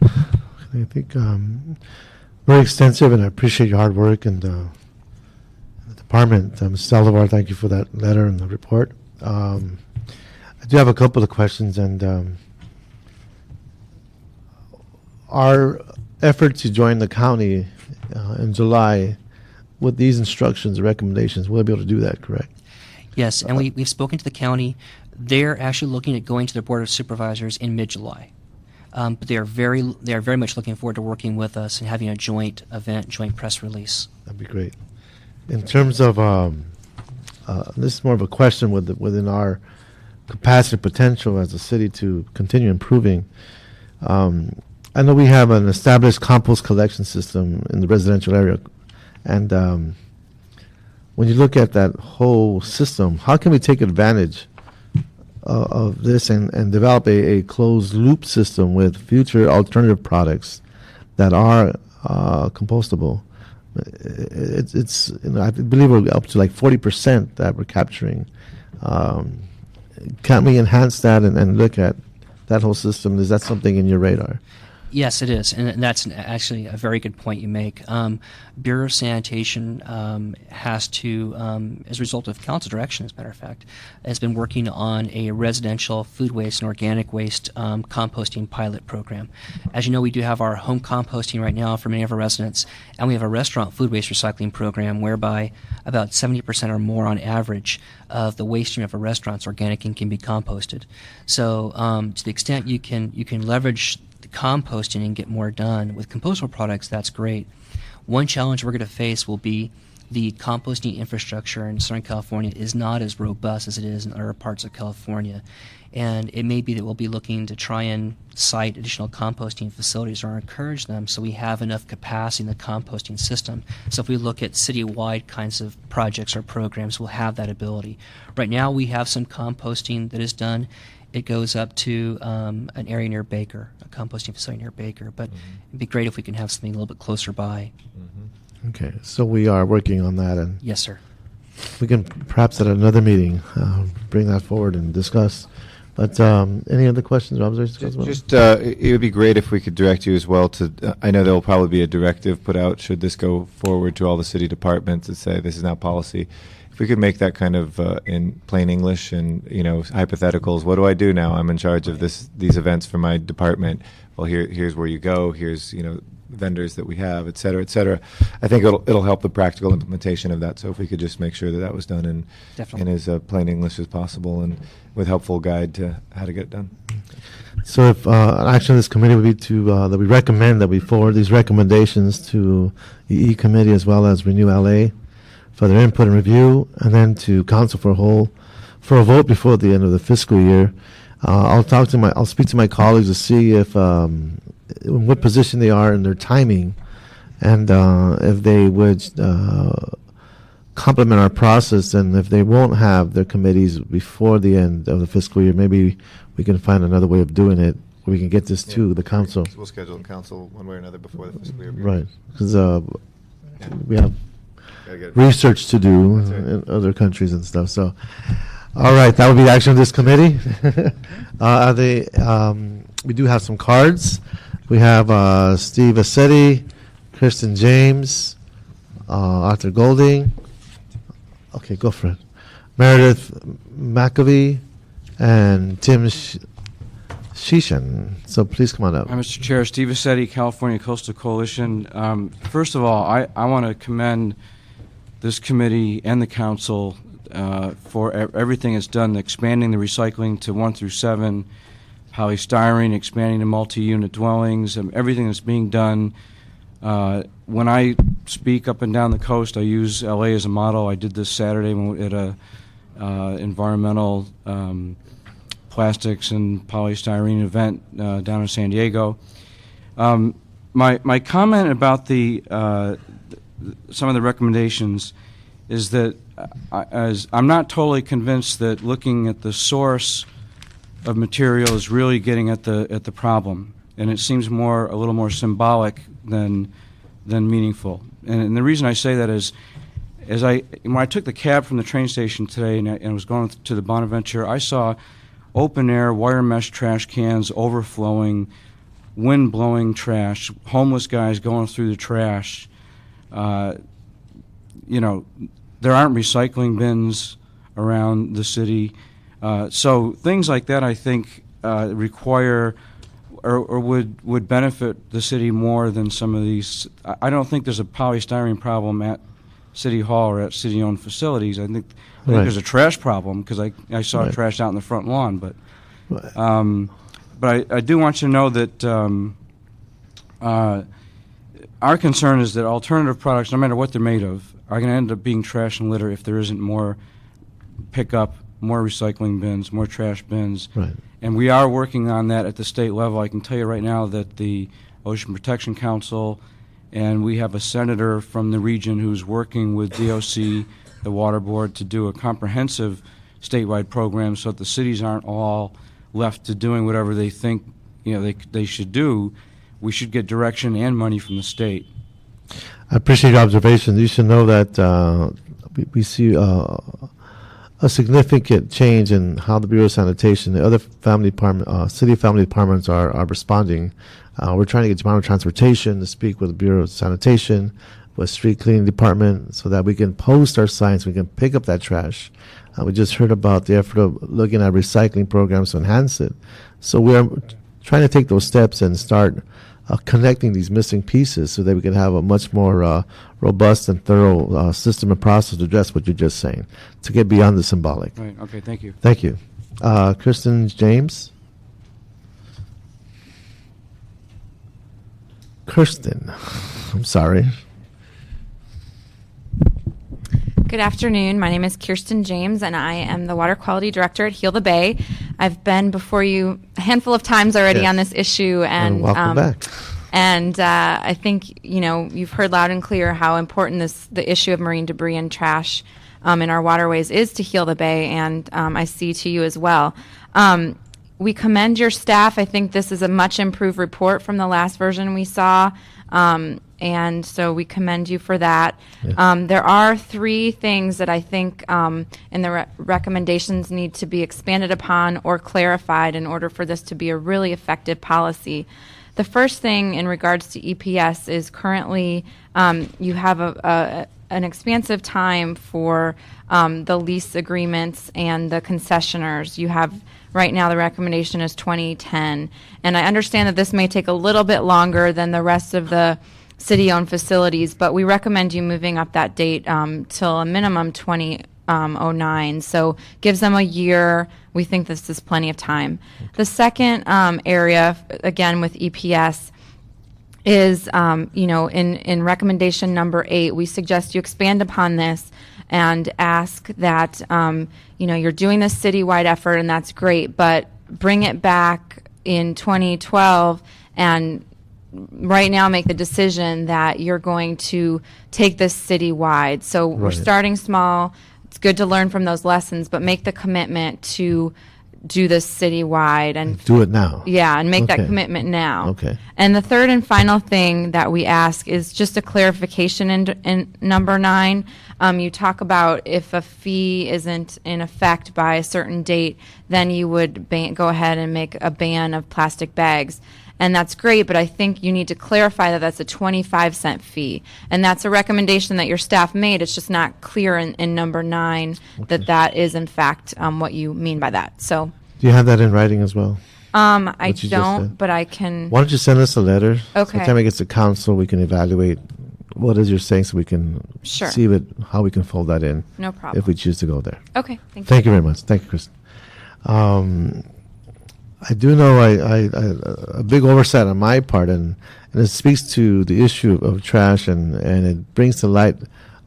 Speaker 1: I think very extensive, and I appreciate your hard work and the department. Mr. Saldivar, thank you for that letter and the report. I do have a couple of questions, and our effort to join the county in July with these instructions, recommendations, we'll be able to do that, correct?
Speaker 18: Yes, and we've spoken to the county. They're actually looking at going to the Board of Supervisors in mid-July. But they are very much looking forward to working with us and having a joint event, joint press release.
Speaker 1: That'd be great. In terms of, this is more of a question within our capacity potential as a city to continue improving. I know we have an established compost collection system in the residential area, and when you look at that whole system, how can we take advantage of this and develop a closed loop system with future alternative products that are compostable? It's I believe we're up to like 40% that we're capturing. Can't we enhance that and look at that whole system? Is that something in your radar?
Speaker 18: Yes, it is, and that's actually a very good point you make. Bureau of Sanitation has to, as a result of council direction, as a matter of fact, has been working on a residential food waste and organic waste composting pilot program. As you know, we do have our home composting right now for many of our residents, and we have a restaurant food waste recycling program whereby about 70% or more on average of the waste stream of a restaurant is organic and can be composted. So to the extent you can leverage composting and get more done with compostable products, that's great. One challenge we're going to face will be the composting infrastructure in Southern California is not as robust as it is in other parts of California. And it may be that we'll be looking to try and site additional composting facilities or encourage them so we have enough capacity in the composting system. So if we look at citywide kinds of projects or programs, we'll have that ability. Right now we have some composting that is done. It goes up to an area near Baker, a composting facility near Baker. But it'd be great if we can have something a little bit closer by.
Speaker 1: Okay, so we are working on that, and
Speaker 18: yes, sir.
Speaker 1: We can perhaps at another meeting bring that forward and discuss. But any other questions or observations?
Speaker 4: Just it would be great if we could direct you as well to. I know there will probably be a directive put out should this go forward to all the city departments that say this is now policy. If we could make that kind of in plain English and hypotheticals. What do I do now? I'm in charge of these events for my department. Well, here's where you go. Here's vendors that we have, et cetera, et cetera. I think it'll help the practical implementation of that. So if we could just make sure that was done in as plain English as possible and with helpful guide to how to get it done.
Speaker 1: So if an action of this committee would be to that we recommend that we forward these recommendations to the E committee as well as Renew LA for their input and review, and then to council for a vote before the end of the fiscal year. I'll speak to my colleagues to see if in what position they are in their timing, and if they would complement our process, and if they won't have their committees before the end of the fiscal year, maybe we can find another way of doing it where we can get this to the council.
Speaker 4: So we'll schedule in council one way or another before the fiscal year.
Speaker 1: Right, because we have research to do in other countries and stuff. So, all right, that would be the action of this committee. We do have some cards. We have Steve Assetti, Kristen James, Arthur Golding. Okay, go for it. Meredith McAvee and Tim Shishan. So please come on up.
Speaker 5: Hi, Mr. Chair. Steve Assetti, California Coastal Coalition. First of all, I want to commend this committee and the council for everything it's done, expanding the recycling to 1 through 7, polystyrene, expanding to multi-unit dwellings, everything that's being done When I speak up and down the coast, I use LA as a model. I did this Saturday at a environmental plastics and polystyrene event down in San Diego. My comment about some of the recommendations is that I'm not totally convinced that looking at the source of material is really getting at the problem, and it seems a little more symbolic than meaningful. And the reason I say that is, when I took the cab from the train station today and was going to the Bonaventure, I saw open air wire mesh trash cans overflowing, wind blowing trash, homeless guys going through the trash. There aren't recycling bins around the city. So things like that, I think, require or would benefit the city more than some of these. I don't think there's a polystyrene problem at City Hall or at city-owned facilities. I think there's a trash problem because I saw trash out in the front lawn. But I do want you to know that our concern is that alternative products, no matter what they're made of, are going to end up being trash and litter if there isn't more pickup, more recycling bins, more trash bins.
Speaker 1: Right.
Speaker 5: And we are working on that at the state level. I can tell you right now that the Ocean Protection Council, and we have a senator from the region who's working with DOC, the Water Board, to do a comprehensive statewide program so that the cities aren't all left to doing whatever they think they should do. We should get direction and money from the state.
Speaker 1: I appreciate your observation. You should know that we see a significant change in how the Bureau of Sanitation, the other city family departments are responding. We're trying to get Department of Transportation to speak with the Bureau of Sanitation, with Street Cleaning Department, so that we can post our signs, we can pick up that trash. We just heard about the effort of looking at recycling programs to enhance it. So we're trying to take those steps and start connecting these missing pieces so that we can have a much more robust and thorough system and process to address what you're just saying, to get beyond the symbolic.
Speaker 5: Right. Okay. Thank you.
Speaker 1: Thank you. Kristen James. Kirsten. I'm sorry.
Speaker 6: Good afternoon. My name is Kirsten James, and I am the Water Quality Director at Heal the Bay. I've been before you a handful of times already on this issue, and
Speaker 1: welcome back.
Speaker 6: And I think you've heard loud and clear how important the issue of marine debris and trash in our waterways is to Heal the Bay, and I see to you as well. We commend your staff. I think this is a much improved report from the last version we saw. And so we commend you for that.
Speaker 1: Yeah.
Speaker 6: There are three things that I think in the recommendations need to be expanded upon or clarified in order for this to be a really effective policy. The first thing in regards to EPS is currently you have an expansive time for the lease agreements and the concessioners. You have right now the recommendation is 2010. And I understand that this may take a little bit longer than the rest of the city-owned facilities, but we recommend you moving up that date till a minimum 2009. So gives them a year. We think this is plenty of time. Okay. The second area, again with EPS, is in recommendation number 8, we suggest you expand upon this and ask that you're doing this citywide effort, and that's great, but bring it back in 2012 and right now make the decision that you're going to take this citywide. So we're starting small. It's good to learn from those lessons, but make the commitment to do this citywide and
Speaker 1: do it now.
Speaker 6: Yeah, and make that commitment now.
Speaker 1: Okay.
Speaker 6: And the third and final thing that we ask is just a clarification in number 9. You talk about if a fee isn't in effect by a certain date, then you would go ahead and make a ban of plastic bags. And that's great, but I think you need to clarify that that's a 25-cent fee. And that's a recommendation that your staff made. It's just not clear in number 9 that is, in fact, what you mean by that. So,
Speaker 1: do you have that in writing as well?
Speaker 6: I don't, but I can.
Speaker 1: Why don't you send us a letter?
Speaker 6: Okay.
Speaker 1: So by the time it gets to council, we can evaluate what it is you're saying so we can see how we can fold that in.
Speaker 6: No problem.
Speaker 1: If we choose to go there.
Speaker 6: Okay, thank you.
Speaker 1: Thank you very much. Thank you, Kristen. I do know a big oversight on my part, and it speaks to the issue of trash, and it brings to light,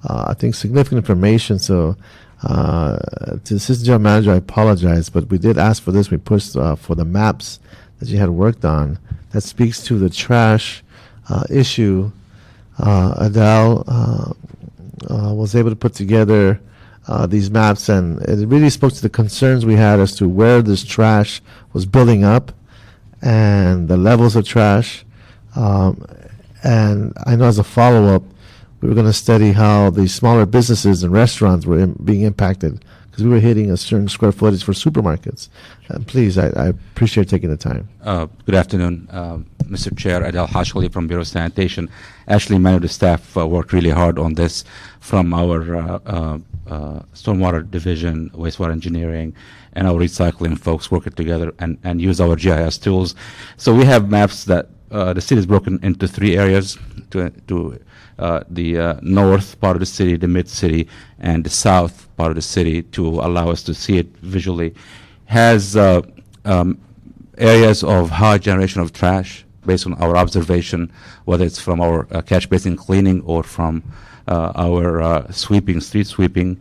Speaker 1: I think, significant information. So, to the Assistant General Manager, I apologize, but we did ask for this. We pushed for the maps that you had worked on. That speaks to the trash issue. Adele was able to put together these maps, and it really spoke to the concerns we had as to where this trash was building up and the levels of trash. And I know as a follow-up, we were going to study how the smaller businesses and restaurants were being impacted, because we were hitting a certain square footage for supermarkets. Please, I appreciate taking the time.
Speaker 19: Good afternoon, Mr. Chair. Adel Hashkali from Bureau of Sanitation. Actually, many of the staff worked really hard on this, from our stormwater division, wastewater engineering, and our recycling folks working together and use our GIS tools. So we have maps that the city is broken into 3 areas, to the north part of the city, the mid-city, and the south part of the city, to allow us to see it visually. Has areas of high generation of trash based on our observation, whether it's from our catch basin cleaning or from our street sweeping.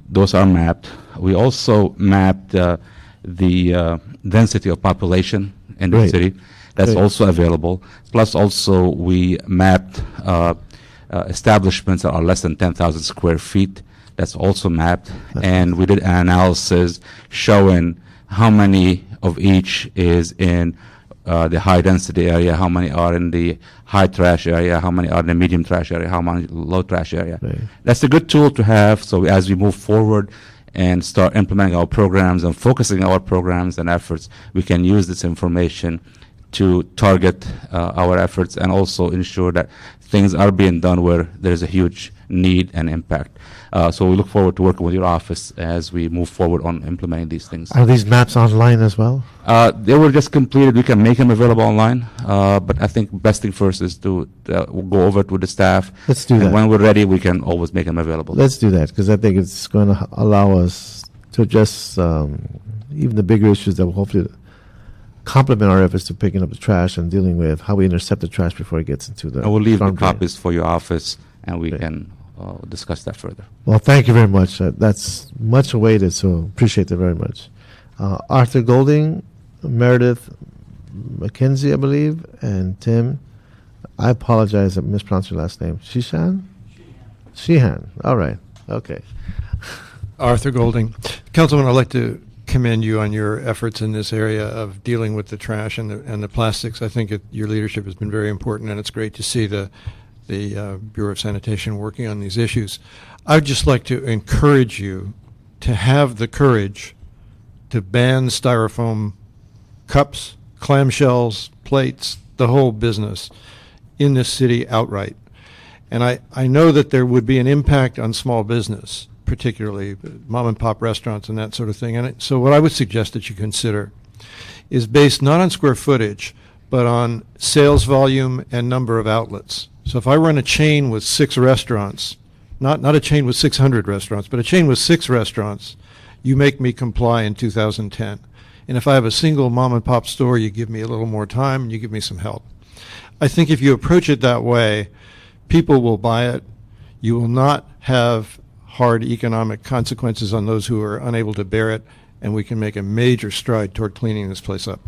Speaker 19: Those are mapped. We also mapped the density of population in the city. That's also available. Plus, also, we mapped establishments that are less than 10,000 square feet. That's also mapped. And we did an analysis showing how many of each is in the high density area, how many are in the high trash area, how many are in the medium trash area, how many low trash area. That's a good tool to have, so as we move forward and start implementing our programs and focusing our programs and efforts, we can use this information to target our efforts and also ensure that things are being done where there's a huge need and impact. So we look forward to working with your office as we move forward on implementing these things.
Speaker 1: Are these maps online as well?
Speaker 19: They were just completed. We can make them available online, but I think best thing first is to go over it with the staff.
Speaker 1: Let's do
Speaker 19: and
Speaker 1: that.
Speaker 19: When we're ready, we can always make them available.
Speaker 1: Let's do that, because I think it's going to allow us to address even the bigger issues that will hopefully complement our efforts to picking up the trash and dealing with how we intercept the trash before it gets into the
Speaker 19: I will leave the
Speaker 1: storm drain.
Speaker 19: copies for your office, and we can discuss that further.
Speaker 1: Well, thank you very much. That's much awaited, so appreciate it very much. Arthur Golding, Meredith McKenzie, I believe, and Tim. I apologize, I mispronounced your last name. Sheehan? Sheehan. All right. Okay.
Speaker 9: Arthur Golding. Councilman, I'd like to commend you on your efforts in this area of dealing with the trash and the plastics. I think your leadership has been very important, and it's great to see the Bureau of Sanitation working on these issues. I'd just like to encourage you to have the courage to ban styrofoam cups, clamshells, plates, the whole business in this city outright. And I know that there would be an impact on small business, particularly mom and pop restaurants and that sort of thing. And so what I would suggest that you consider is based not on square footage, but on sales volume and number of outlets. So if I run a chain with 6 restaurants, not a chain with 600 restaurants, but a chain with 6 restaurants, you make me comply in 2010. And if I have a single mom and pop store, you give me a little more time and you give me some help. I think if you approach it that way, people will buy it. You will not have hard economic consequences on those who are unable to bear it, and we can make a major stride toward cleaning this place up.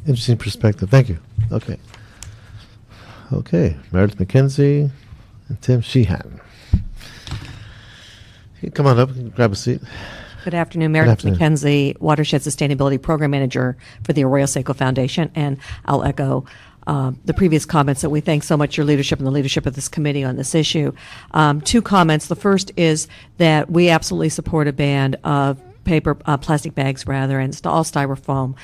Speaker 1: Interesting perspective. Thank you. Okay. Okay. Meredith McKenzie and Tim Sheehan. Hey, come on up and grab a seat.
Speaker 20: Good afternoon. Meredith
Speaker 1: Good afternoon.
Speaker 20: McKenzie, Watershed Sustainability Program Manager for the Aurora Seco Foundation, and I'll echo the previous comments that we thank so much your leadership and the leadership of this committee on this issue. 2 comments. The first is that we absolutely support a ban of plastic bags rather, and all styrofoam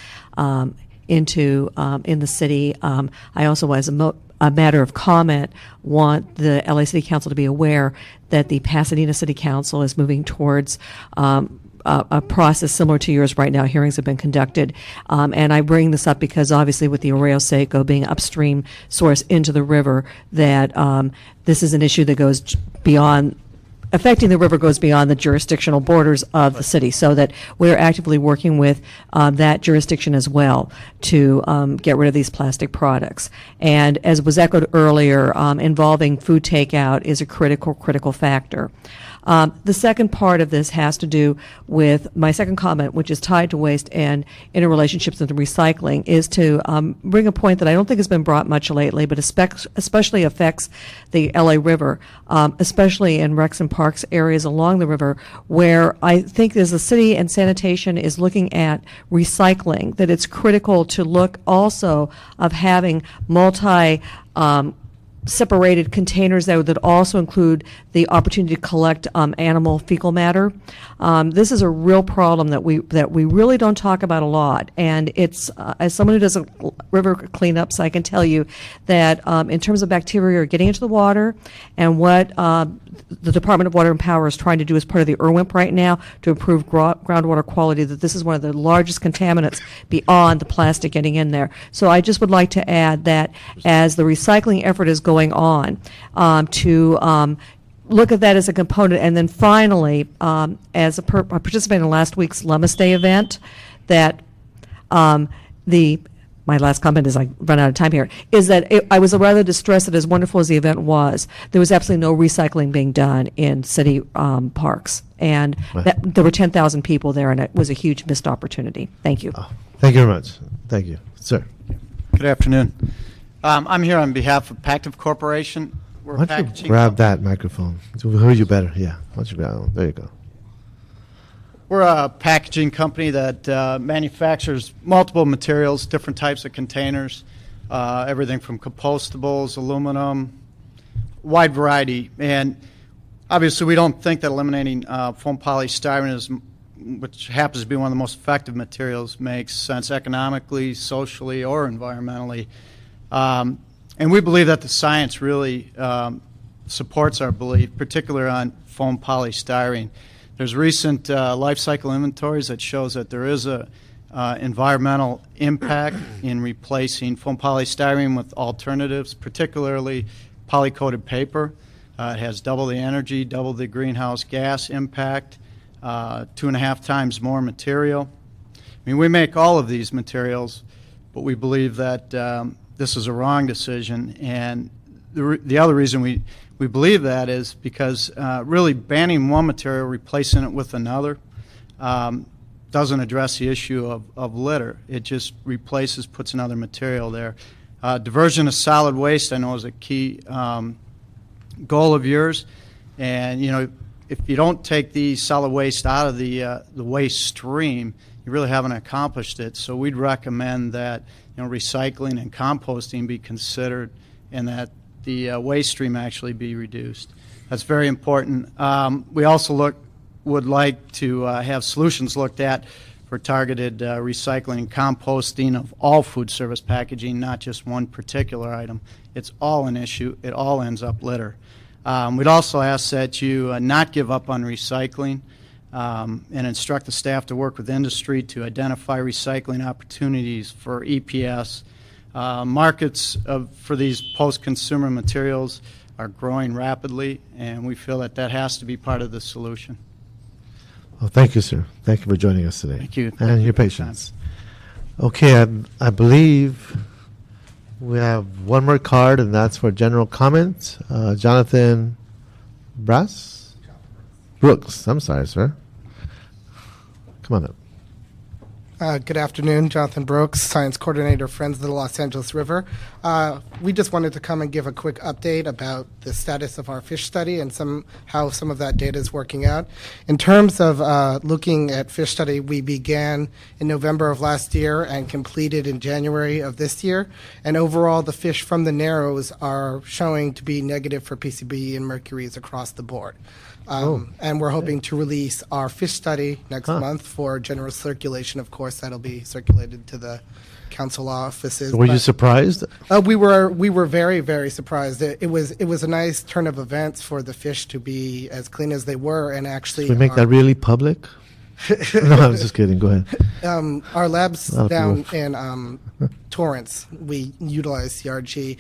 Speaker 20: in the city. I also, as a matter of comment, want the LA City Council to be aware that the Pasadena City Council is moving towards a process similar to yours right now. Hearings have been conducted. And I bring this up because obviously with the Arroyo Seco being upstream source into the river, that this is an issue that goes beyond affecting the river goes beyond the jurisdictional borders of the city, so that we're actively working with that jurisdiction as well to get rid of these plastic products. And as was echoed earlier, involving food takeout is a critical factor. The second part of this has to do with my second comment, which is tied to waste and interrelationships with recycling, is to bring a point that I don't think has been brought much lately, but especially affects the LA River, especially in recs and parks areas along the river, where I think as the city and sanitation is looking at recycling, that it's critical to look also of having separated containers there that also include the opportunity to collect animal fecal matter. This is a real problem that we really don't talk about a lot. And it's as someone who does river cleanups, I can tell you that in terms of bacteria are getting into the water, and what the Department of Water and Power is trying to do as part of the IRWIMP right now to improve groundwater quality, that this is one of the largest contaminants beyond the plastic getting in there. So I just would like to add that as the recycling effort is going on, to look at that as a component. And then finally, as I participated in last week's Lummis Day event, that my last comment is I run out of time here, is that I was rather distressed that as wonderful as the event was, there was absolutely no recycling being done in city parks. And there were 10,000 people there, and it was a huge missed opportunity. Thank you.
Speaker 1: Thank you very much. Thank you. Sir.
Speaker 21: Good afternoon. I'm here on behalf of Pactiv Corporation. We're
Speaker 1: Why don't you grab that microphone? We'll hear you better. Yeah. Why don't you grab it? There you go.
Speaker 21: We're a packaging company that manufactures multiple materials, different types of containers, everything from compostables, aluminum, wide variety. And obviously, we don't think that eliminating foam polystyrene, which happens to be one of the most effective materials, makes sense economically, socially, or environmentally. And we believe that the science really supports our belief, particularly on foam polystyrene. There's recent life cycle inventories that shows that there is a environmental impact in replacing foam polystyrene with alternatives, particularly polycoated paper. It has double the energy, double the greenhouse gas impact, 2.5 times more material. I mean, we make all of these materials, but we believe that this is a wrong decision. And the other reason we believe that is because really banning one material, replacing it with another, doesn't address the issue of litter. It just replaces, puts another material there. Diversion of solid waste, I know, is a key goal of yours. And, you know, if you don't take the solid waste out of the waste stream, you really haven't accomplished it. So we'd recommend that, you know, recycling and composting be considered, and that the waste stream actually be reduced. That's very important. We also would like to have solutions looked at for targeted recycling and composting of all food service packaging, not just one particular item. It's all an issue. It all ends up litter. We'd also ask that you not give up on recycling and instruct the staff to work with industry to identify recycling opportunities for EPS. Markets for these post-consumer materials are growing rapidly, and we feel that has to be part of the solution.
Speaker 1: Well, thank you, sir. Thank you for joining us today.
Speaker 21: Thank you.
Speaker 1: And your patience. Okay, I believe we have one more card, and that's for general comment. Jonathan Brooks. I'm sorry, sir. Come on up.
Speaker 22: Good afternoon, Jonathan Brooks, Science Coordinator, Friends of the Los Angeles River. We just wanted to come and give a quick update about the status of our fish study and how some of that data is working out. In terms of looking at fish study, we began in November of last year and completed in January of this year. And overall, the fish from the Narrows are showing to be negative for PCB and mercuries across the board. And we're hoping to release our fish study next month for general circulation. Of course, that'll be circulated to the council offices.
Speaker 1: So were you surprised?
Speaker 22: We were very, very surprised. It was a nice turn of events for the fish to be as clean as they were, and actually.
Speaker 1: Should we make that really public? No, I was just kidding. Go ahead.
Speaker 22: Our labs down in Torrance, we utilize CRG.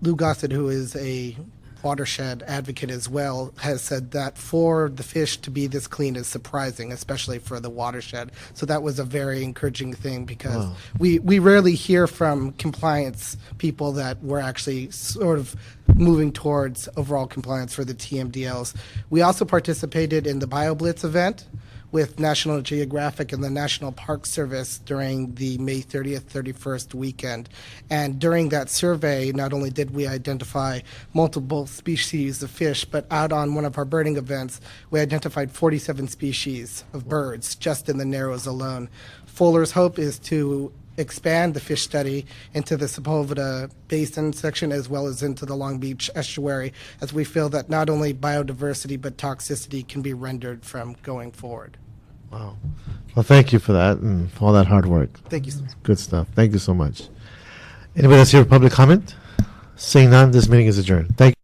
Speaker 22: Lou Gossett, who is a watershed advocate as well, has said that for the fish to be this clean is surprising, especially for the watershed. So that was a very encouraging thing, because
Speaker 1: Wow.
Speaker 22: we rarely hear from compliance people that we're actually sort of moving towards overall compliance for the TMDLs. We also participated in the BioBlitz event with National Geographic and the National Park Service during the May 30th, 31st weekend. And during that survey, not only did we identify multiple species of fish, but out on one of our birding events, we identified 47 species of birds just in the Narrows alone. Fuller's hope is to expand the fish study into the Sepulveda Basin section as well as into the Long Beach estuary, as we feel that not only biodiversity but toxicity can be rendered from going forward.
Speaker 1: Wow. Well, thank you for that and for all that hard work.
Speaker 22: Thank you.
Speaker 1: Good stuff. Thank you so much. Anybody else here for public comment? Seeing none, this meeting is adjourned. Thank you.